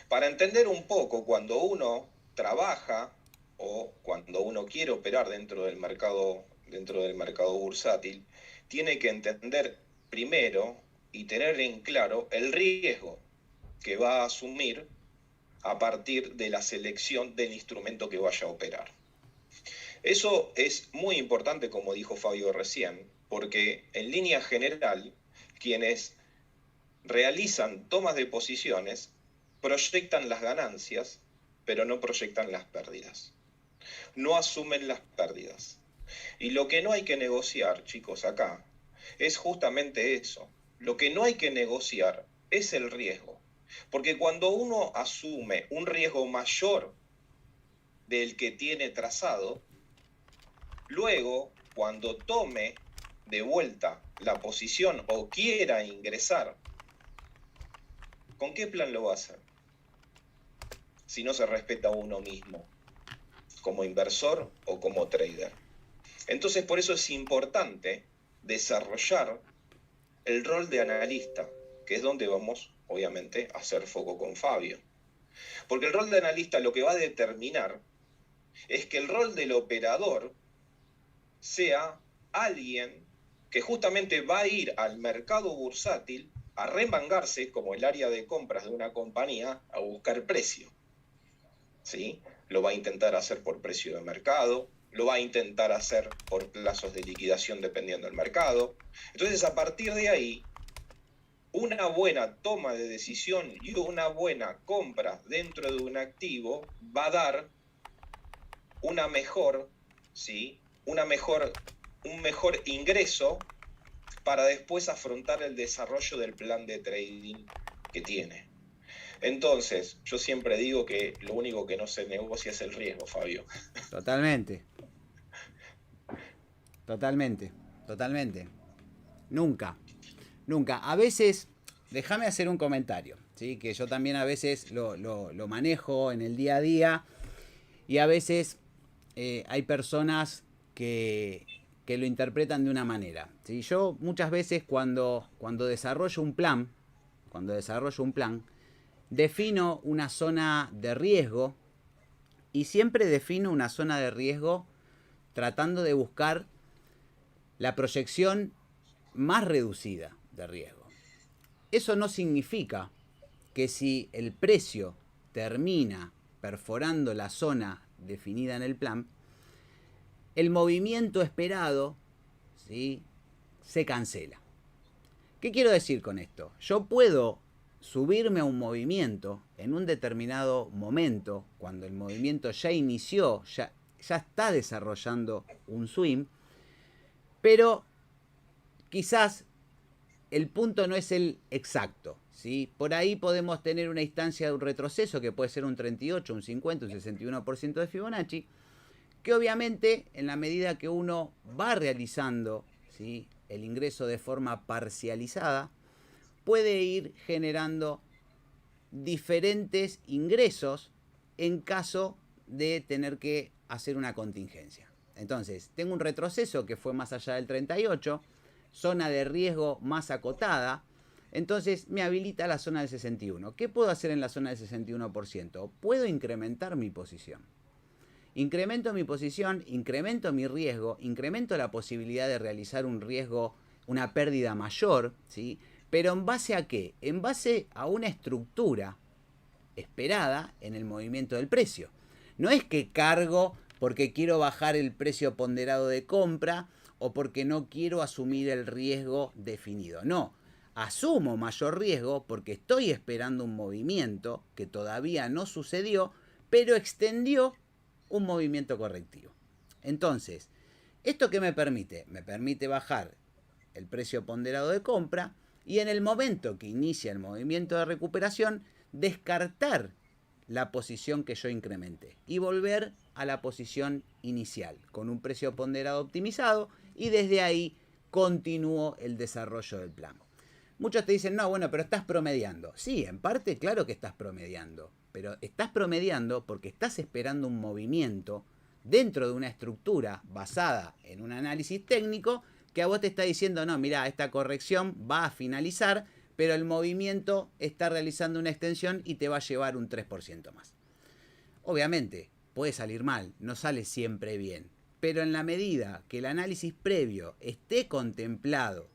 Speaker 3: Para entender un poco, cuando uno trabaja o cuando uno quiere operar dentro del mercado bursátil, tiene que entender primero y tener en claro el riesgo que va a asumir a partir de la selección del instrumento que vaya a operar. Eso es muy importante, como dijo Fabio recién, porque en línea general, quienes realizan tomas de posiciones proyectan las ganancias, pero no proyectan las pérdidas. No asumen las pérdidas. Y lo que no hay que negociar, chicos, acá, es justamente eso. Lo que no hay que negociar es el riesgo. Porque cuando uno asume un riesgo mayor del que tiene trazado, luego, cuando tome de vuelta la posición o quiera ingresar, ¿con qué plan lo va a hacer? Si no se respeta a uno mismo, como inversor o como trader. Entonces, por eso es importante desarrollar el rol de analista, que es donde vamos, obviamente, a hacer foco con Fabio. Porque el rol de analista lo que va a determinar es que el rol del operador sea alguien que justamente va a ir al mercado bursátil a remangarse, como el área de compras de una compañía, a buscar precio. ¿Sí? Lo va a intentar hacer por precio de mercado, lo va a intentar hacer por plazos de liquidación dependiendo del mercado. Entonces, a partir de ahí, una buena toma de decisión y una buena compra dentro de un activo va a dar una mejor, ¿sí? un mejor ingreso para después afrontar el desarrollo del plan de trading que tiene. Entonces, yo siempre digo que lo único que no se negocia es el riesgo, Fabio.
Speaker 4: Totalmente. Nunca. A veces, déjame hacer un comentario, ¿sí? Que yo también a veces lo manejo en el día a día y a veces hay personas que lo interpretan de una manera, ¿sí? Yo muchas veces cuando desarrollo un plan, defino una zona de riesgo y siempre defino una zona de riesgo tratando de buscar la proyección más reducida de riesgo. Eso no significa que si el precio termina perforando la zona definida en el plan, el movimiento esperado, ¿sí?, se cancela. ¿Qué quiero decir con esto? Yo puedo subirme a un movimiento en un determinado momento, cuando el movimiento ya inició, ya está desarrollando un swing, pero quizás el punto no es el exacto, ¿sí? Por ahí podemos tener una instancia de un retroceso que puede ser un 38, un 50, un 61% de Fibonacci, que obviamente en la medida que uno va realizando, ¿sí?, el ingreso de forma parcializada, puede ir generando diferentes ingresos en caso de tener que hacer una contingencia. Entonces, tengo un retroceso que fue más allá del 38, zona de riesgo más acotada, entonces me habilita la zona del 61. ¿Qué puedo hacer en la zona del 61%? Puedo incrementar mi posición. Incremento mi posición, incremento mi riesgo, incremento la posibilidad de realizar un riesgo, una pérdida mayor, ¿sí? Pero ¿en base a qué? En base a una estructura esperada en el movimiento del precio. No es que cargo porque quiero bajar el precio ponderado de compra o porque no quiero asumir el riesgo definido. No, asumo mayor riesgo porque estoy esperando un movimiento que todavía no sucedió, pero extendió un movimiento correctivo. Entonces, ¿esto qué me permite? Me permite bajar el precio ponderado de compra y en el momento que inicia el movimiento de recuperación, descartar la posición que yo incrementé y volver a la posición inicial con un precio ponderado optimizado y desde ahí continúo el desarrollo del plan. Muchos te dicen, no, bueno, pero estás promediando. Sí, en parte, claro que estás promediando, pero estás promediando porque estás esperando un movimiento dentro de una estructura basada en un análisis técnico que a vos te está diciendo, no, mira, esta corrección va a finalizar, pero el movimiento está realizando una extensión y te va a llevar un 3% más. Obviamente, puede salir mal, no sale siempre bien, pero en la medida que el análisis previo esté contemplado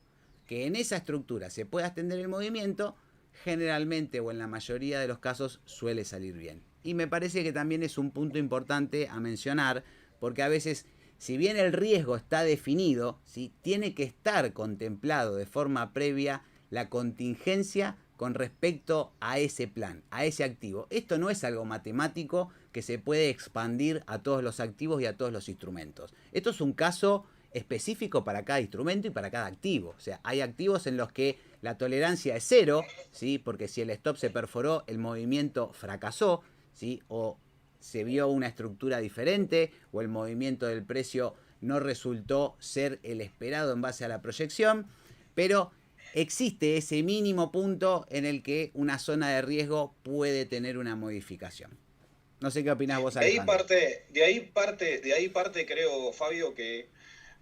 Speaker 4: que en esa estructura se pueda extender el movimiento, generalmente o en la mayoría de los casos suele salir bien. Y me parece que también es un punto importante a mencionar, porque a veces, si bien el riesgo está definido, ¿sí?, tiene que estar contemplado de forma previa la contingencia con respecto a ese plan, a ese activo. Esto no es algo matemático que se puede expandir a todos los activos y a todos los instrumentos. Esto es un caso específico para cada instrumento y para cada activo. O sea, hay activos en los que la tolerancia es cero, ¿sí?, porque si el stop se perforó, el movimiento fracasó, ¿sí?, o se vio una estructura diferente, o el movimiento del precio no resultó ser el esperado en base a la proyección, pero existe ese mínimo punto en el que una zona de riesgo puede tener una modificación. No sé qué opinás vos, Alejandro.
Speaker 3: De ahí parte, creo, Fabio, que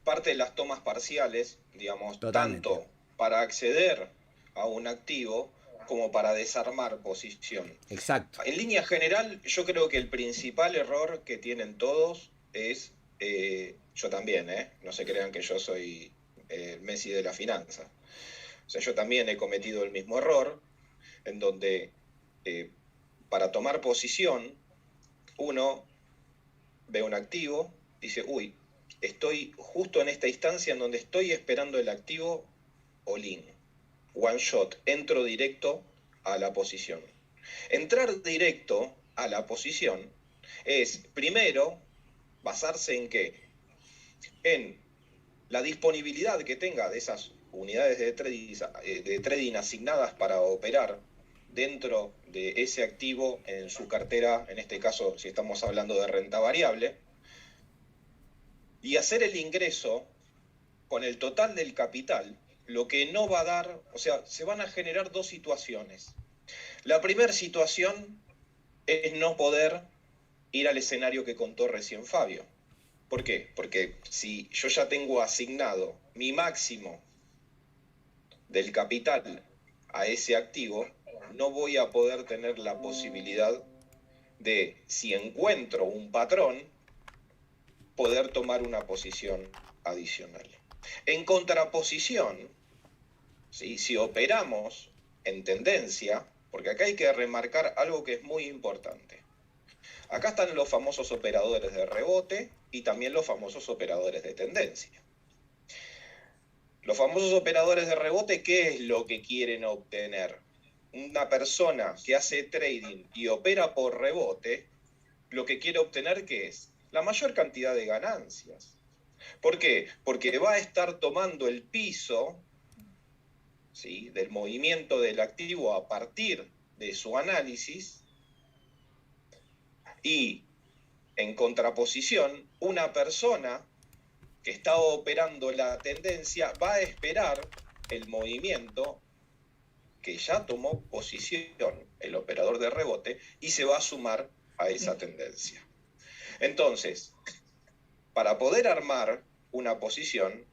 Speaker 3: parte de las tomas parciales, digamos,
Speaker 4: Totalmente.
Speaker 3: tanto para acceder a un activo como para desarmar posición.
Speaker 4: Exacto.
Speaker 3: En línea general, yo creo que el principal error que tienen todos es, yo también, no se crean que yo soy el Messi de la finanza. O sea, yo también he cometido el mismo error, en donde para tomar posición, uno ve un activo, dice, uy, estoy justo en esta instancia en donde estoy esperando el activo all-in, one shot, entro directo a la posición. Entrar directo a la posición es, primero, basarse en qué? En la disponibilidad que tenga de esas unidades de trading asignadas para operar dentro de ese activo en su cartera, en este caso si estamos hablando de renta variable, y hacer el ingreso con el total del capital, lo que no va a dar, o sea, se van a generar dos situaciones. La primera situación es no poder ir al escenario que contó recién Fabio. ¿Por qué? Porque si yo ya tengo asignado mi máximo del capital a ese activo, no voy a poder tener la posibilidad de, si encuentro un patrón, poder tomar una posición adicional. En contraposición, ¿sí? Si operamos en tendencia, porque acá hay que remarcar algo que es muy importante. Acá están los famosos operadores de rebote y también los famosos operadores de tendencia. Los famosos operadores de rebote, ¿qué es lo que quieren obtener? Una persona que hace trading y opera por rebote, lo que quiere obtener, ¿qué es? La mayor cantidad de ganancias. ¿Por qué? Porque va a estar tomando el piso, ¿sí?, del movimiento del activo a partir de su análisis, y en contraposición, una persona que está operando la tendencia va a esperar el movimiento que ya tomó posición el operador de rebote y se va a sumar a esa tendencia. Entonces, para poder armar una posición,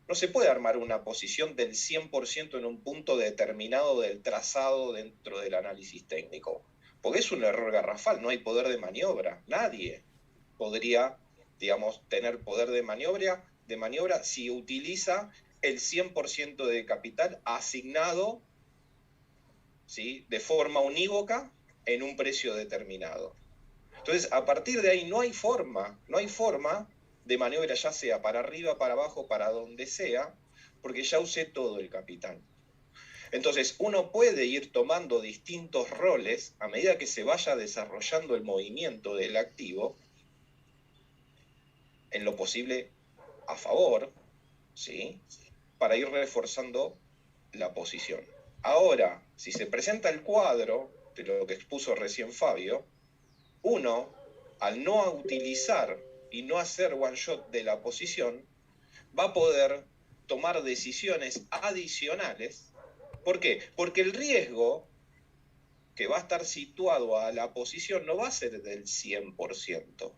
Speaker 3: no se puede armar una posición del 100% en un punto determinado del trazado dentro del análisis técnico, porque es un error garrafal, no hay poder de maniobra. Nadie podría, digamos, tener poder de maniobra si utiliza el 100% de capital asignado, ¿sí?, de forma unívoca en un precio determinado. Entonces, a partir de ahí no hay forma de maniobra, ya sea para arriba, para abajo, para donde sea, porque ya usé todo el capital. Entonces, uno puede ir tomando distintos roles a medida que se vaya desarrollando el movimiento del activo, en lo posible a favor, ¿sí?, para ir reforzando la posición. Ahora, si se presenta el cuadro de lo que expuso recién Fabio, uno, al no utilizar y no hacer one shot de la posición, va a poder tomar decisiones adicionales. ¿Por qué? Porque el riesgo que va a estar situado a la posición no va a ser del 100%,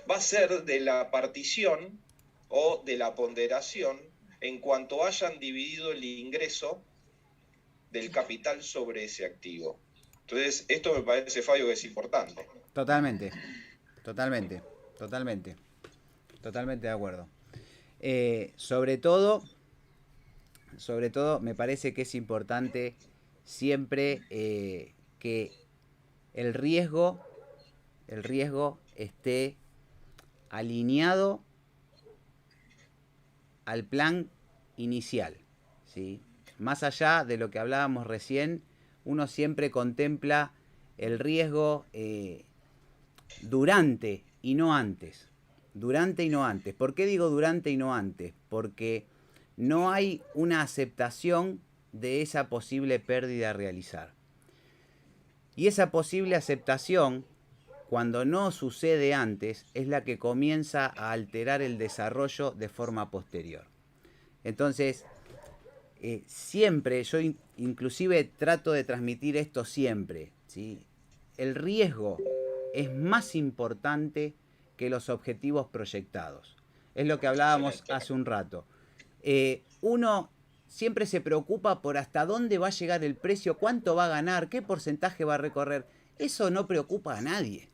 Speaker 3: va a ser de la partición o de la ponderación en cuanto hayan dividido el ingreso del capital sobre ese activo. Entonces, esto me parece, Fabio, que es importante.
Speaker 4: Totalmente de acuerdo. Sobre todo, me parece que es importante siempre que el riesgo esté alineado al plan inicial, ¿sí? Más allá de lo que hablábamos recién, uno siempre contempla el riesgo durante y no antes. ¿Por qué digo durante y no antes? Porque no hay una aceptación de esa posible pérdida a realizar. Y esa posible aceptación, cuando no sucede antes, es la que comienza a alterar el desarrollo de forma posterior. Entonces, siempre, yo inclusive trato de transmitir esto siempre, ¿sí? El riesgo es más importante que los objetivos proyectados. Es lo que hablábamos hace un rato. Uno siempre se preocupa por hasta dónde va a llegar el precio, cuánto va a ganar, qué porcentaje va a recorrer. Eso no preocupa a nadie.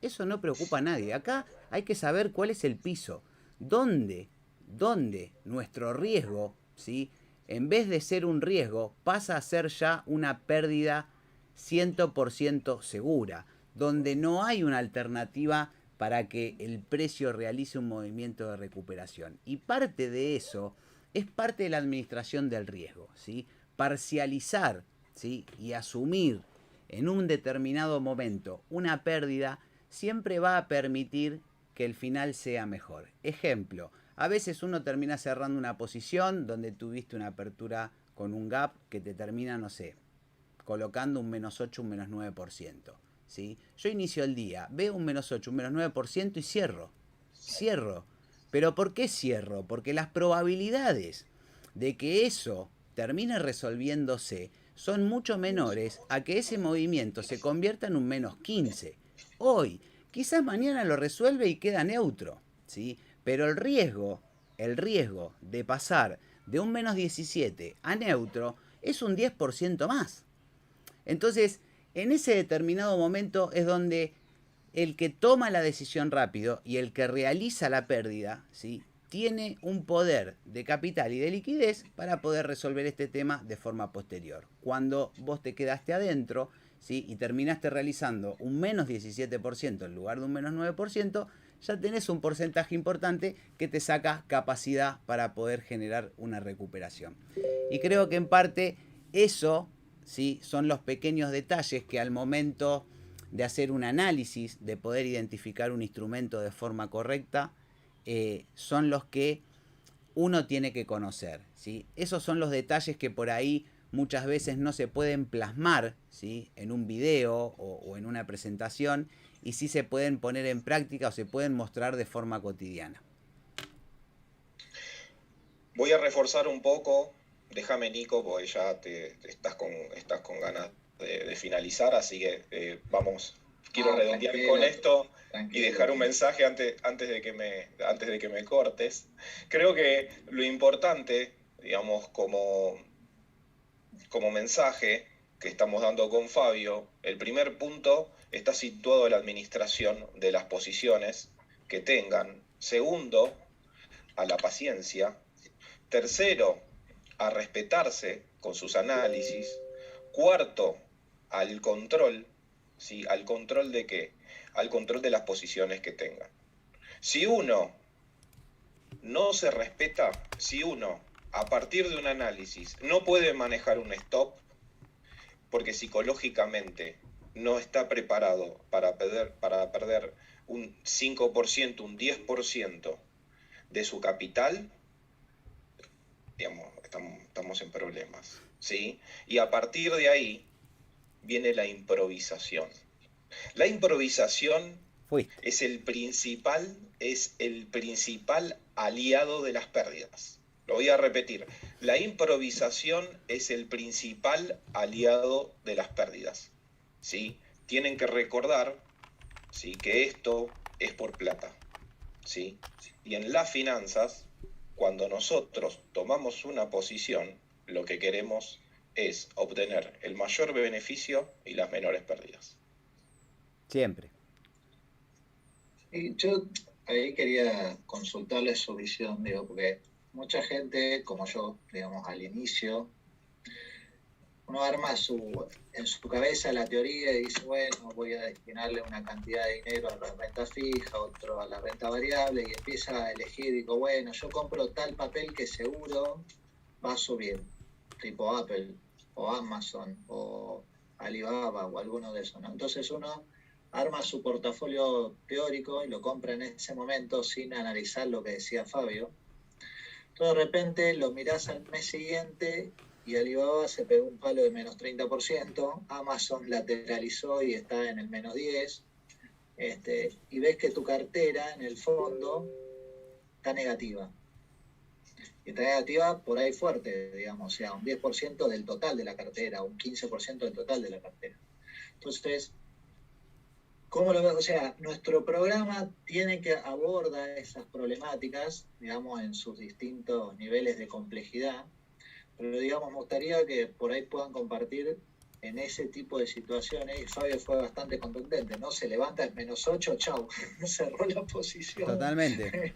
Speaker 4: Eso no preocupa a nadie. Acá hay que saber cuál es el piso. ¿Dónde nuestro riesgo, ¿sí?, en vez de ser un riesgo, pasa a ser ya una pérdida 100% segura, donde no hay una alternativa para que el precio realice un movimiento de recuperación. Y parte de eso es parte de la administración del riesgo, ¿sí? Parcializar, ¿sí?, y asumir en un determinado momento una pérdida siempre va a permitir que el final sea mejor. Ejemplo, a veces uno termina cerrando una posición donde tuviste una apertura con un gap que te termina, no sé, colocando un -8, un -9%. ¿Sí? Yo inicio el día, veo un -8, un -9% y cierro. ¿Pero por qué cierro? Porque las probabilidades de que eso termine resolviéndose son mucho menores a que ese movimiento se convierta en un -15. Hoy, quizás mañana lo resuelve y queda neutro, ¿sí? Pero el riesgo de pasar de un -17 a neutro es un 10% más. Entonces, en ese determinado momento es donde el que toma la decisión rápido y el que realiza la pérdida, ¿sí?, tiene un poder de capital y de liquidez para poder resolver este tema de forma posterior. Cuando vos te quedaste adentro, ¿sí?, y terminaste realizando un -17% en lugar de un -9%, ya tenés un porcentaje importante que te saca capacidad para poder generar una recuperación. Y creo que en parte eso, ¿sí?, son los pequeños detalles que al momento de hacer un análisis, de poder identificar un instrumento de forma correcta, son los que uno tiene que conocer, ¿sí? Esos son los detalles que por ahí muchas veces no se pueden plasmar, ¿sí?, en un video o en una presentación, y sí se pueden poner en práctica o se pueden mostrar de forma cotidiana.
Speaker 3: Voy a reforzar un poco, déjame Nico, porque ya estás con ganas de finalizar, así que quiero redondear con esto y dejar un mensaje antes de que me cortes. Creo que lo importante, digamos, como mensaje que estamos dando con Fabio, el primer punto está situado en la administración de las posiciones que tengan. Segundo, a la paciencia. Tercero, a respetarse con sus análisis. Cuarto, al control. ¿Sí? ¿Al control de qué? Al control de las posiciones que tengan. Si uno no se respeta, si uno, a partir de un análisis, no puede manejar un stop, porque psicológicamente no está preparado para perder un 5%, un 10% de su capital, digamos, estamos en problemas, ¿sí? Y a partir de ahí viene la improvisación. La improvisación es el principal aliado de las pérdidas. Lo voy a repetir. La improvisación es el principal aliado de las pérdidas, ¿sí? Tienen que recordar, ¿sí?, que esto es por plata, ¿sí? Y en las finanzas, cuando nosotros tomamos una posición, lo que queremos es obtener el mayor beneficio y las menores pérdidas.
Speaker 4: Siempre.
Speaker 1: Y yo ahí quería consultarle su visión, digo, porque mucha gente, como yo, digamos, al inicio, uno arma en su cabeza la teoría y dice, bueno, voy a destinarle una cantidad de dinero a la renta fija, otro a la renta variable, y empieza a elegir, digo, bueno, yo compro tal papel que seguro va a subir, tipo Apple, o Amazon, o Alibaba, o alguno de esos, ¿no? Entonces uno arma su portafolio teórico y lo compra en ese momento sin analizar lo que decía Fabio. Entonces de repente lo mirás al mes siguiente y Alibaba se pegó un palo de -30%, Amazon lateralizó y está en el -10%, y ves que tu cartera en el fondo está negativa. Y está negativa por ahí fuerte, digamos, o sea, un 10% del total de la cartera, un 15% del total de la cartera. Entonces, ¿cómo lo veo? O sea, nuestro programa tiene que abordar esas problemáticas, digamos, en sus distintos niveles de complejidad, Pero digamos, me gustaría que por ahí puedan compartir en ese tipo de situaciones, y Fabio fue bastante contundente, ¿no? Se levanta en -8, chau, cerró la posición.
Speaker 4: Totalmente.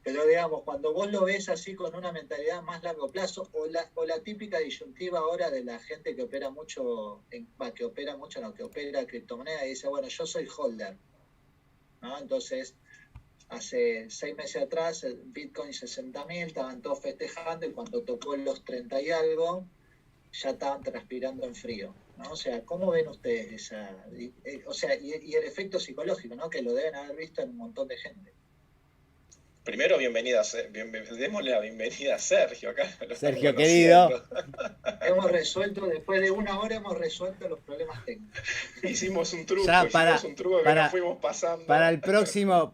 Speaker 1: Pero digamos, cuando vos lo ves así con una mentalidad más largo plazo, o la típica disyuntiva ahora de la gente que opera mucho, que opera criptomonedas y dice, bueno, yo soy holder, ¿no? Entonces, hace 6 meses atrás, el Bitcoin 60.000, estaban todos festejando y cuando tocó los 30 y algo, ya estaban transpirando en frío, ¿no? O sea, ¿cómo ven ustedes esa, o sea, y el efecto psicológico, ¿no? Que lo deben haber visto en un montón de gente.
Speaker 3: Primero, démosle la bienvenida a Sergio acá.
Speaker 4: Sergio, querido.
Speaker 1: Hemos resuelto, después de 1 hora, hemos resuelto los problemas técnicos.
Speaker 3: Hicimos un truco,
Speaker 4: Ya,
Speaker 3: que nos fuimos pasando.
Speaker 4: Para el próximo,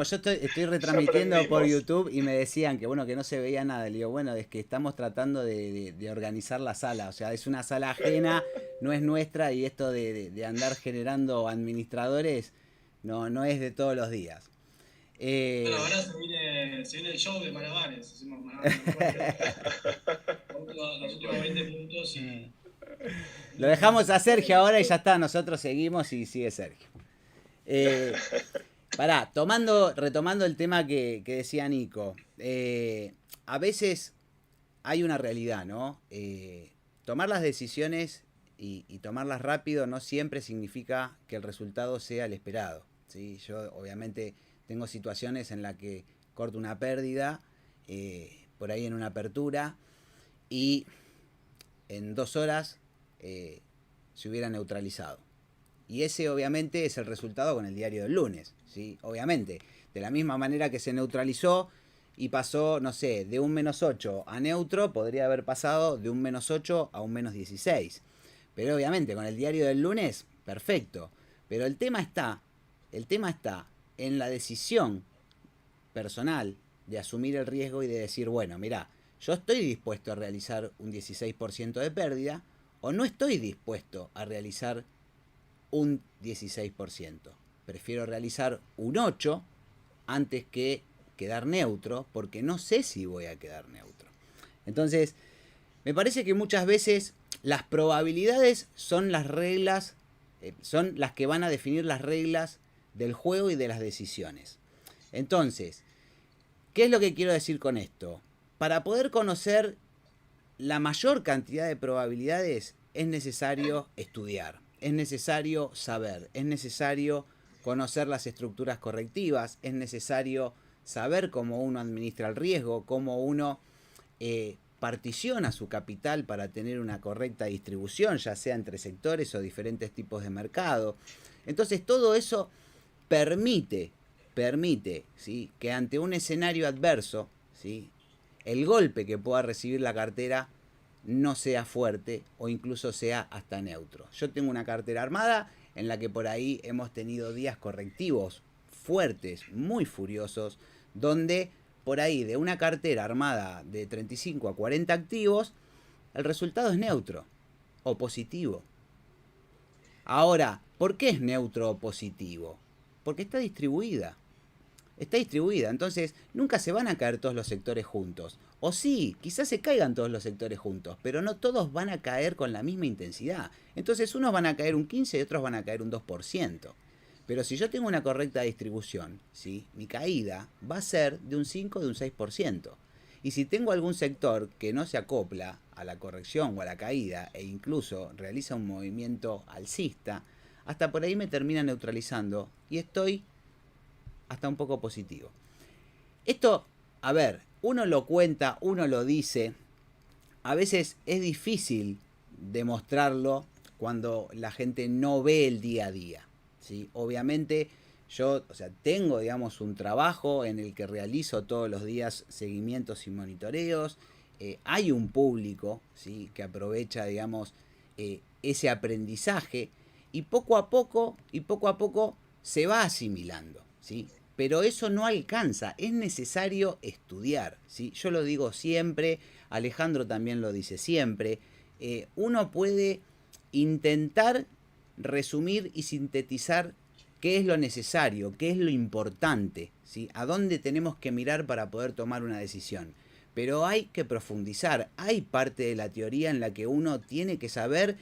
Speaker 4: yo estoy retransmitiendo por YouTube y me decían que bueno, que no se veía nada. Le digo, bueno, es que estamos tratando de organizar la sala. O sea, es una sala ajena, no es nuestra, y esto de andar generando administradores no es de todos los días.
Speaker 2: Bueno, ahora se viene el show de malabares. Hacemos malabares los últimos 20 minutos y...
Speaker 4: Lo dejamos a Sergio ahora y ya está, nosotros seguimos y sigue Sergio. Retomando el tema que decía Nico, a veces hay una realidad, ¿no? Tomar las decisiones y tomarlas rápido no siempre significa que el resultado sea el esperado, ¿sí? Yo obviamente tengo situaciones en las que corto una pérdida, por ahí en una apertura, y en 2 horas se hubiera neutralizado. Y ese obviamente es el resultado con el diario del lunes, ¿sí? Obviamente, de la misma manera que se neutralizó y pasó, no sé, de un -8 a neutro, podría haber pasado de un -8 a un -16. Pero obviamente con el diario del lunes, perfecto. Pero el tema está en la decisión personal de asumir el riesgo y de decir, bueno, mirá, yo estoy dispuesto a realizar un 16% de pérdida o no estoy dispuesto a realizar un 16%. Prefiero realizar un 8 antes que quedar neutro, porque no sé si voy a quedar neutro. Entonces, me parece que muchas veces las probabilidades son las reglas, son las que van a definir las reglas del juego y de las decisiones. Entonces, ¿qué es lo que quiero decir con esto? Para poder conocer la mayor cantidad de probabilidades es necesario estudiar, es necesario saber, es necesario conocer las estructuras correctivas, es necesario saber cómo uno administra el riesgo, cómo uno particiona su capital para tener una correcta distribución, ya sea entre sectores o diferentes tipos de mercado. Entonces todo eso permite, ¿sí?, que ante un escenario adverso, ¿sí?, el golpe que pueda recibir la cartera no sea fuerte o incluso sea hasta neutro. Yo tengo una cartera armada en la que por ahí hemos tenido días correctivos fuertes, muy furiosos, donde por ahí de una cartera armada de 35 a 40 activos, el resultado es neutro o positivo. Ahora, ¿por qué es neutro o positivo? Porque está distribuida. Está distribuida, entonces nunca se van a caer todos los sectores juntos. O sí, quizás se caigan todos los sectores juntos, pero no todos van a caer con la misma intensidad. Entonces unos van a caer un 15% y otros van a caer un 2%. Pero si yo tengo una correcta distribución, ¿sí?, mi caída va a ser de un 5 o de un 6%. Y si tengo algún sector que no se acopla a la corrección o a la caída e incluso realiza un movimiento alcista, hasta por ahí me termina neutralizando y estoy hasta un poco positivo. Esto, a ver, uno lo cuenta, uno lo dice, a veces es difícil demostrarlo cuando la gente no ve el día a día, ¿sí? Obviamente yo, tengo, digamos, un trabajo en el que realizo todos los días seguimientos y monitoreos, hay un público, ¿sí?, que aprovecha, digamos, ese aprendizaje y poco a poco se va asimilando, ¿sí? Pero eso no alcanza, es necesario estudiar, ¿sí? Yo lo digo siempre, Alejandro también lo dice siempre, uno puede intentar resumir y sintetizar qué es lo necesario, qué es lo importante, ¿sí?, a dónde tenemos que mirar para poder tomar una decisión. pero hay que profundizar. Hay parte de la teoría en la que uno tiene que saber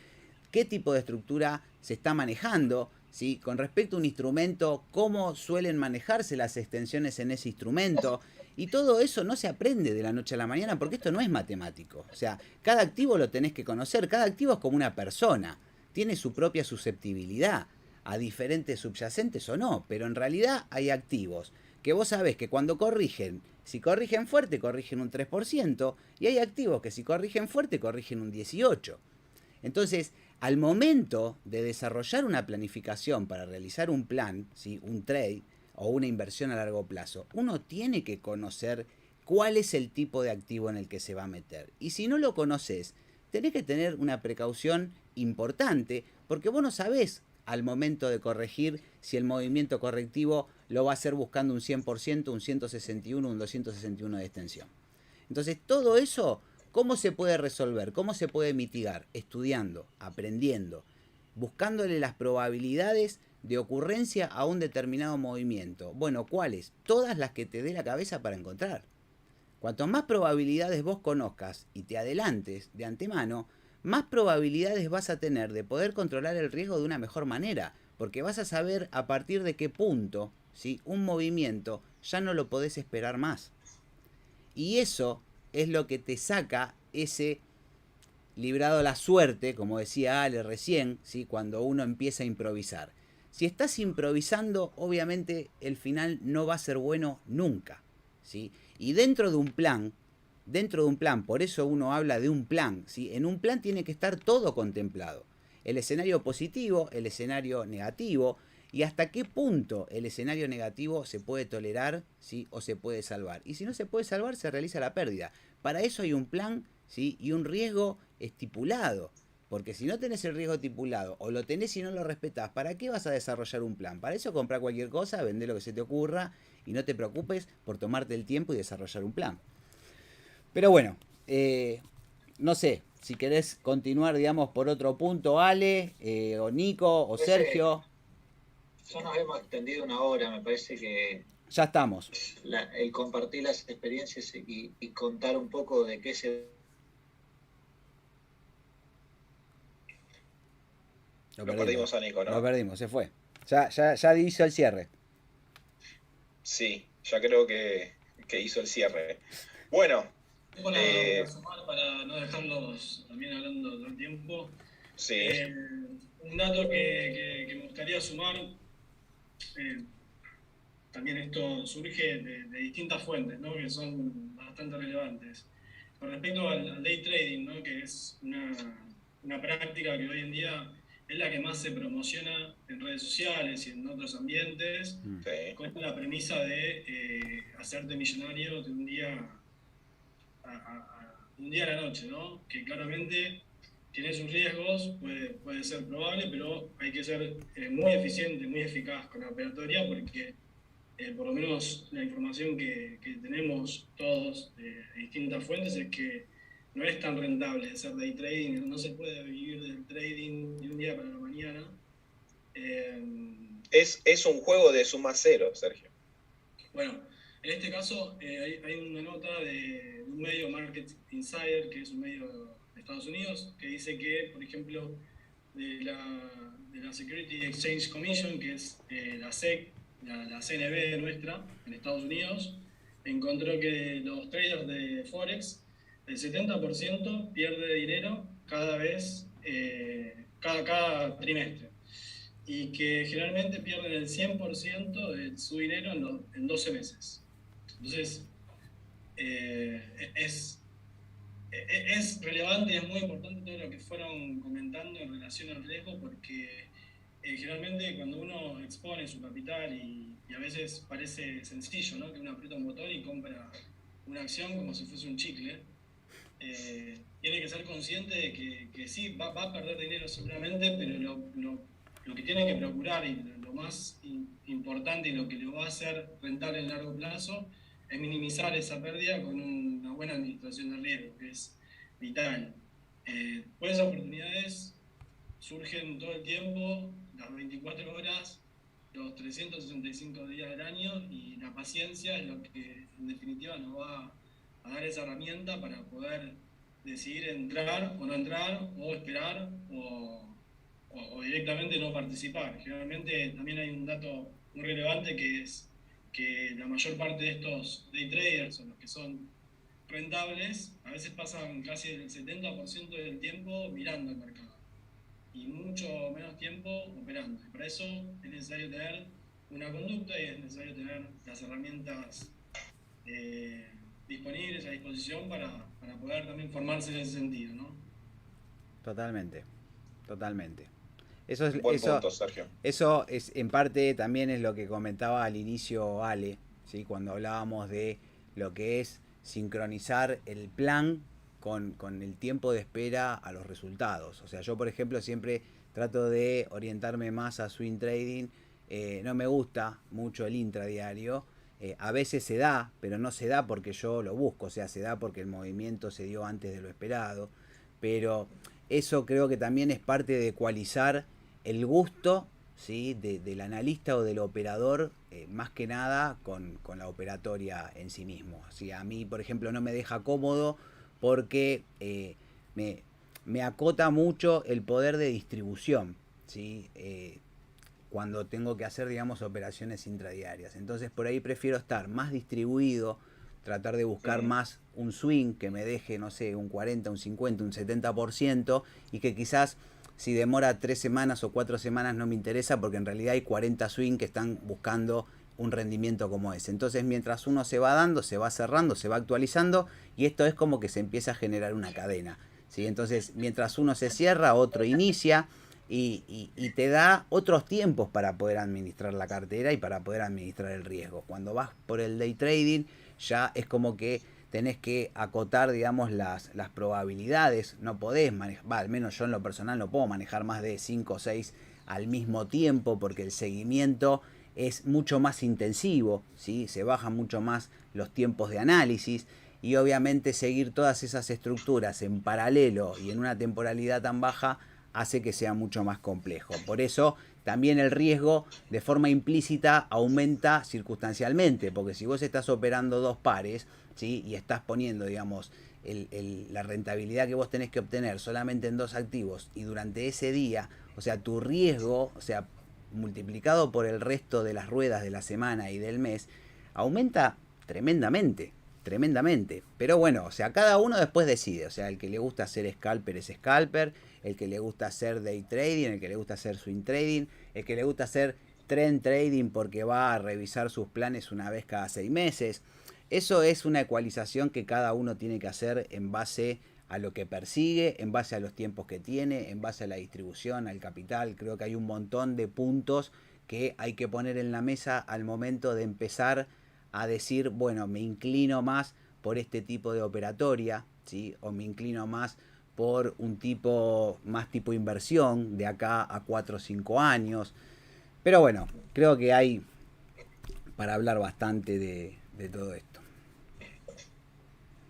Speaker 4: qué tipo de estructura se está manejando, ¿sí? Con respecto a un instrumento, cómo suelen manejarse las extensiones en ese instrumento. Y todo eso no se aprende de la noche a la mañana porque esto no es matemático. O sea, cada activo lo tenés que conocer. Cada activo es como una persona. Tiene su propia susceptibilidad a diferentes subyacentes o no. Pero en realidad hay activos que vos sabés que cuando corrigen, si corrigen fuerte, corrigen un 3%. Y hay activos que si corrigen fuerte, corrigen un 18%. Entonces, al momento de desarrollar una planificación para realizar un plan, ¿sí? Un trade o una inversión a largo plazo, uno tiene que conocer cuál es el tipo de activo en el que se va a meter. Y si no lo conoces, tenés que tener una precaución importante porque vos no sabés al momento de corregir si el movimiento correctivo lo va a hacer buscando un 100%, un 161, un 261 de extensión. Entonces, todo eso, ¿cómo se puede resolver? ¿Cómo se puede mitigar? Estudiando, aprendiendo, buscándole las probabilidades de ocurrencia a un determinado movimiento. Bueno, ¿cuáles? Todas las que te dé la cabeza para encontrar. Cuanto más probabilidades vos conozcas y te adelantes de antemano, más probabilidades vas a tener de poder controlar el riesgo de una mejor manera, porque vas a saber a partir de qué punto, ¿sí? Un movimiento ya no lo podés esperar más. Y eso es lo que te saca ese librado a la suerte, como decía Ale recién, ¿sí? Cuando uno empieza a improvisar. Si estás improvisando, obviamente el final no va a ser bueno nunca, ¿sí? Y dentro de un plan, por eso uno habla de un plan, ¿sí? En un plan tiene que estar todo contemplado. El escenario positivo, el escenario negativo, y hasta qué punto el escenario negativo se puede tolerar, ¿sí? O se puede salvar. Y si no se puede salvar, se realiza la pérdida. Para eso hay un plan, ¿sí? Y un riesgo estipulado. Porque si no tenés el riesgo estipulado, o lo tenés y no lo respetás, ¿para qué vas a desarrollar un plan? Para eso comprá cualquier cosa, vendé lo que se te ocurra, y no te preocupes por tomarte el tiempo y desarrollar un plan. Pero bueno, no sé, si querés continuar, digamos, por otro punto, Ale, o Nico, o Sergio.
Speaker 1: Ya nos hemos extendido una hora, me parece que
Speaker 4: ya estamos.
Speaker 1: El compartir las experiencias y contar un poco de qué se...
Speaker 3: Lo perdimos a Nico, ¿no?
Speaker 4: Lo perdimos, se fue. Ya hizo el cierre.
Speaker 3: Sí, ya creo que hizo el cierre. Bueno.
Speaker 2: Para sumar, para no dejarlos también hablando todo el tiempo.
Speaker 3: Sí.
Speaker 2: Un dato que me gustaría sumar, también esto surge de distintas fuentes, ¿no? Que son bastante relevantes. Con respecto al day trading, ¿no? Que es una práctica que hoy en día es la que más se promociona en redes sociales y en otros ambientes,
Speaker 3: sí,
Speaker 2: con la premisa de hacerte millonario de un día un día a la noche, ¿no? Que claramente tiene sus riesgos, puede ser probable, pero hay que ser muy eficiente, muy eficaz con la operatoria, porque por lo menos la información que tenemos todos de distintas fuentes es que no es tan rentable hacer day trading, no se puede vivir del trading de un día para la mañana.
Speaker 3: Es un juego de suma cero, Sergio.
Speaker 2: Bueno, en este caso hay una nota de un medio, Market Insider, que es un medio de Estados Unidos, que dice que, por ejemplo, de la Security Exchange Commission, que es la SEC, la CNB nuestra, en Estados Unidos, encontró que los traders de Forex, el 70% pierde dinero cada vez, cada trimestre. Y que generalmente pierden el 100% de su dinero en 12 meses. Entonces, es relevante y es muy importante todo lo que fueron comentando en relación al riesgo, porque generalmente cuando uno expone su capital y a veces parece sencillo, ¿no? Que uno aprieta un botón y compra una acción como si fuese un chicle, tiene que ser consciente de que sí, va a perder dinero seguramente, pero lo que tiene que procurar y lo más importante y lo que lo va a hacer rentable en largo plazo es minimizar esa pérdida con una buena administración del riesgo, que es vital. Pues esas oportunidades surgen todo el tiempo, las 24 horas, los 365 días del año, y la paciencia es lo que en definitiva nos va a dar esa herramienta para poder decidir entrar o no entrar, o esperar, o directamente no participar. Generalmente también hay un dato muy relevante que es que la mayor parte de estos day traders, o los que son rentables, a veces pasan casi el 70% del tiempo mirando el mercado y mucho menos tiempo operando. Y para eso es necesario tener una conducta y es necesario tener las herramientas disponibles a disposición para poder también formarse en ese sentido, ¿no?
Speaker 4: Totalmente, totalmente. Eso es,
Speaker 3: Buen punto, Sergio.
Speaker 4: Eso es en parte también es lo que comentaba al inicio Ale, ¿sí? Cuando hablábamos de lo que es sincronizar el plan con el tiempo de espera a los resultados. O sea, yo por ejemplo siempre trato de orientarme más a swing trading. No me gusta mucho el intradiario. A veces se da, pero no se da porque yo lo busco. O sea, se da porque el movimiento se dio antes de lo esperado. Pero eso creo que también es parte de ecualizar el gusto, ¿sí? Del analista o del operador, más que nada con la operatoria en sí mismo. ¿Sí? A mí, por ejemplo, no me deja cómodo porque me acota mucho el poder de distribución, ¿sí? Cuando tengo que hacer, digamos, operaciones intradiarias. Entonces, por ahí prefiero estar más distribuido, tratar de buscar más un swing que me deje, no sé, un 40, un 50, un 70%, y que quizás si demora 3 semanas o 4 semanas no me interesa, porque en realidad hay 40 swing que están buscando un rendimiento como ese. Entonces, mientras uno se va dando, se va cerrando, se va actualizando, y esto es como que se empieza a generar una cadena, ¿sí? Entonces, mientras uno se cierra, otro inicia, y te da otros tiempos para poder administrar la cartera y para poder administrar el riesgo. Cuando vas por el day trading, ya es como que tenés que acotar, digamos, las probabilidades. No podés manejar, al menos yo en lo personal no puedo manejar más de 5 o 6 al mismo tiempo, porque el seguimiento es mucho más intensivo, ¿sí? Se bajan mucho más los tiempos de análisis, y obviamente seguir todas esas estructuras en paralelo y en una temporalidad tan baja hace que sea mucho más complejo. Por eso también el riesgo de forma implícita aumenta circunstancialmente, porque si vos estás operando 2 pares, ¿sí? Y estás poniendo, digamos, la rentabilidad que vos tenés que obtener solamente en 2 activos, y durante ese día, o sea, tu riesgo, o sea, multiplicado por el resto de las ruedas de la semana y del mes, aumenta tremendamente. Tremendamente. Pero bueno, o sea, cada uno después decide. O sea, el que le gusta hacer scalper es scalper, el que le gusta hacer day trading, el que le gusta hacer swing trading, el que le gusta hacer trend trading porque va a revisar sus planes una vez cada 6 meses. Eso es una ecualización que cada uno tiene que hacer en base a lo que persigue, en base a los tiempos que tiene, en base a la distribución, al capital. Creo que hay un montón de puntos que hay que poner en la mesa al momento de empezar a decir, bueno, me inclino más por este tipo de operatoria, ¿sí? O me inclino más por un tipo, más tipo inversión, de acá a 4 o 5 años. Pero bueno, creo que hay para hablar bastante de todo esto.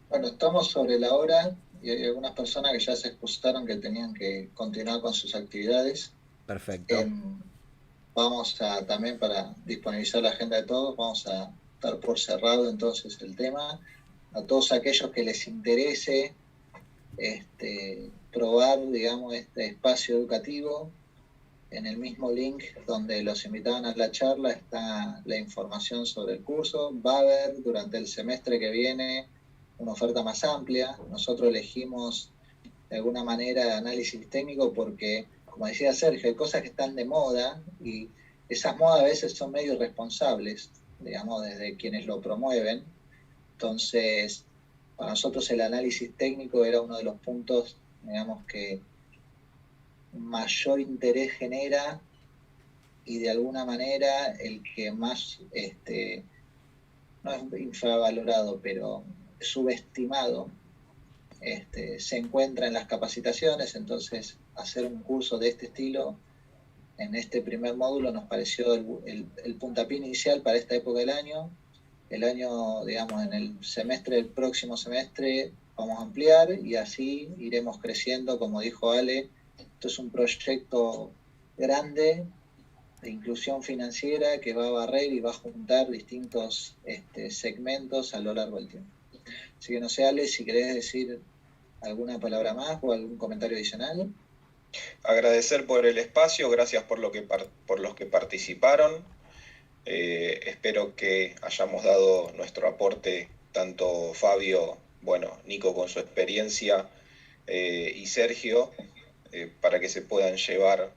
Speaker 1: Bueno, estamos sobre la hora y hay algunas personas que ya se excusaron que tenían que continuar con sus actividades.
Speaker 4: Perfecto.
Speaker 1: Vamos a, también para disponibilizar la agenda de todos, vamos a dar por cerrado entonces el tema. A todos aquellos que les interese probar, digamos, este espacio educativo, en el mismo link donde los invitaban a la charla está la información sobre el curso. Va a haber durante el semestre que viene una oferta más amplia. Nosotros elegimos de alguna manera análisis técnico porque, como decía Sergio, hay cosas que están de moda y esas modas a veces son medio irresponsables, digamos, desde quienes lo promueven. Entonces, para nosotros el análisis técnico era uno de los puntos, digamos, que mayor interés genera y de alguna manera el que más, no es infravalorado, pero subestimado, se encuentra en las capacitaciones. Entonces, hacer un curso de este estilo en este primer módulo nos pareció el puntapié inicial para esta época del año. El año, digamos, en el semestre, el próximo semestre, vamos a ampliar y así iremos creciendo. Como dijo Ale, esto es un proyecto grande de inclusión financiera que va a barrer y va a juntar distintos segmentos a lo largo del tiempo. Así que no sé, Ale, si querés decir alguna palabra más o algún comentario adicional.
Speaker 3: Agradecer por el espacio, gracias por los que participaron. Espero que hayamos dado nuestro aporte, tanto Fabio, bueno, Nico con su experiencia y Sergio, para que se puedan llevar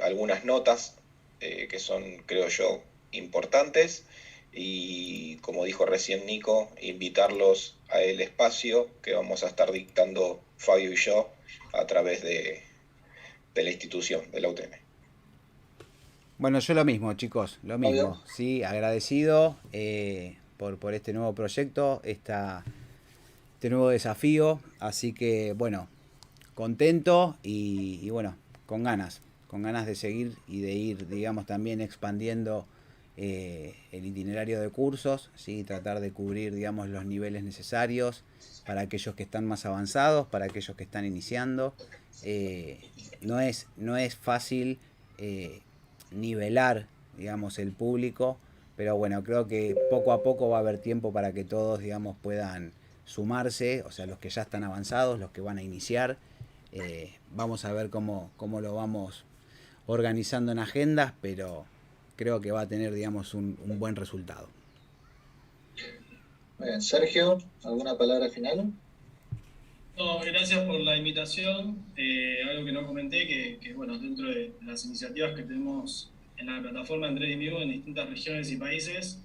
Speaker 3: algunas notas que son, creo yo, importantes. Y como dijo recién Nico, invitarlos a el espacio que vamos a estar dictando Fabio y yo a través de la institución, de la UTN.
Speaker 4: Bueno, yo lo mismo, chicos, lo mismo. Sí, agradecido por este nuevo proyecto, este nuevo desafío. Así que, bueno, contento y bueno, con ganas de seguir y de ir, digamos, también expandiendo el itinerario de cursos, ¿sí? Tratar de cubrir, digamos, los niveles necesarios para aquellos que están más avanzados, para aquellos que están iniciando. No es fácil nivelar, digamos, el público, pero bueno, creo que poco a poco va a haber tiempo para que todos, digamos, puedan sumarse, o sea, los que ya están avanzados, los que van a iniciar. Vamos a ver cómo lo vamos organizando en agendas, pero creo que va a tener, digamos, un buen resultado.
Speaker 1: Bien, Sergio, ¿alguna palabra final?
Speaker 2: No, gracias por la invitación. Algo que no comenté, que bueno, dentro de las iniciativas que tenemos en la plataforma en Trading View en distintas regiones y países,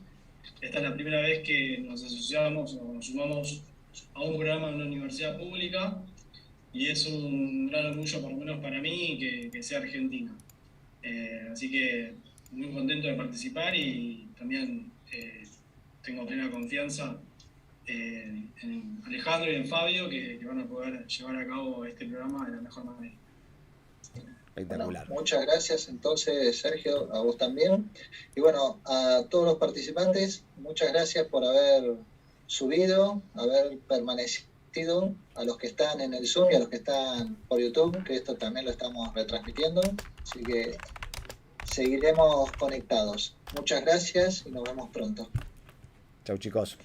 Speaker 2: esta es la primera vez que nos asociamos o nos sumamos a un programa de una universidad pública, y es un gran orgullo, por lo menos para mí, que sea argentina. Así que muy contento de participar, y también tengo plena confianza en Alejandro y en Fabio, que van a poder llevar a cabo este programa de la mejor manera.
Speaker 4: Espectacular.
Speaker 1: Bueno, muchas gracias entonces, Sergio, a vos también. Y bueno, a todos los participantes, muchas gracias por haber subido, haber permanecido, a los que están en el Zoom y a los que están por YouTube, que esto también lo estamos retransmitiendo. Así que seguiremos conectados. Muchas gracias y nos vemos pronto.
Speaker 4: Chau, chicos.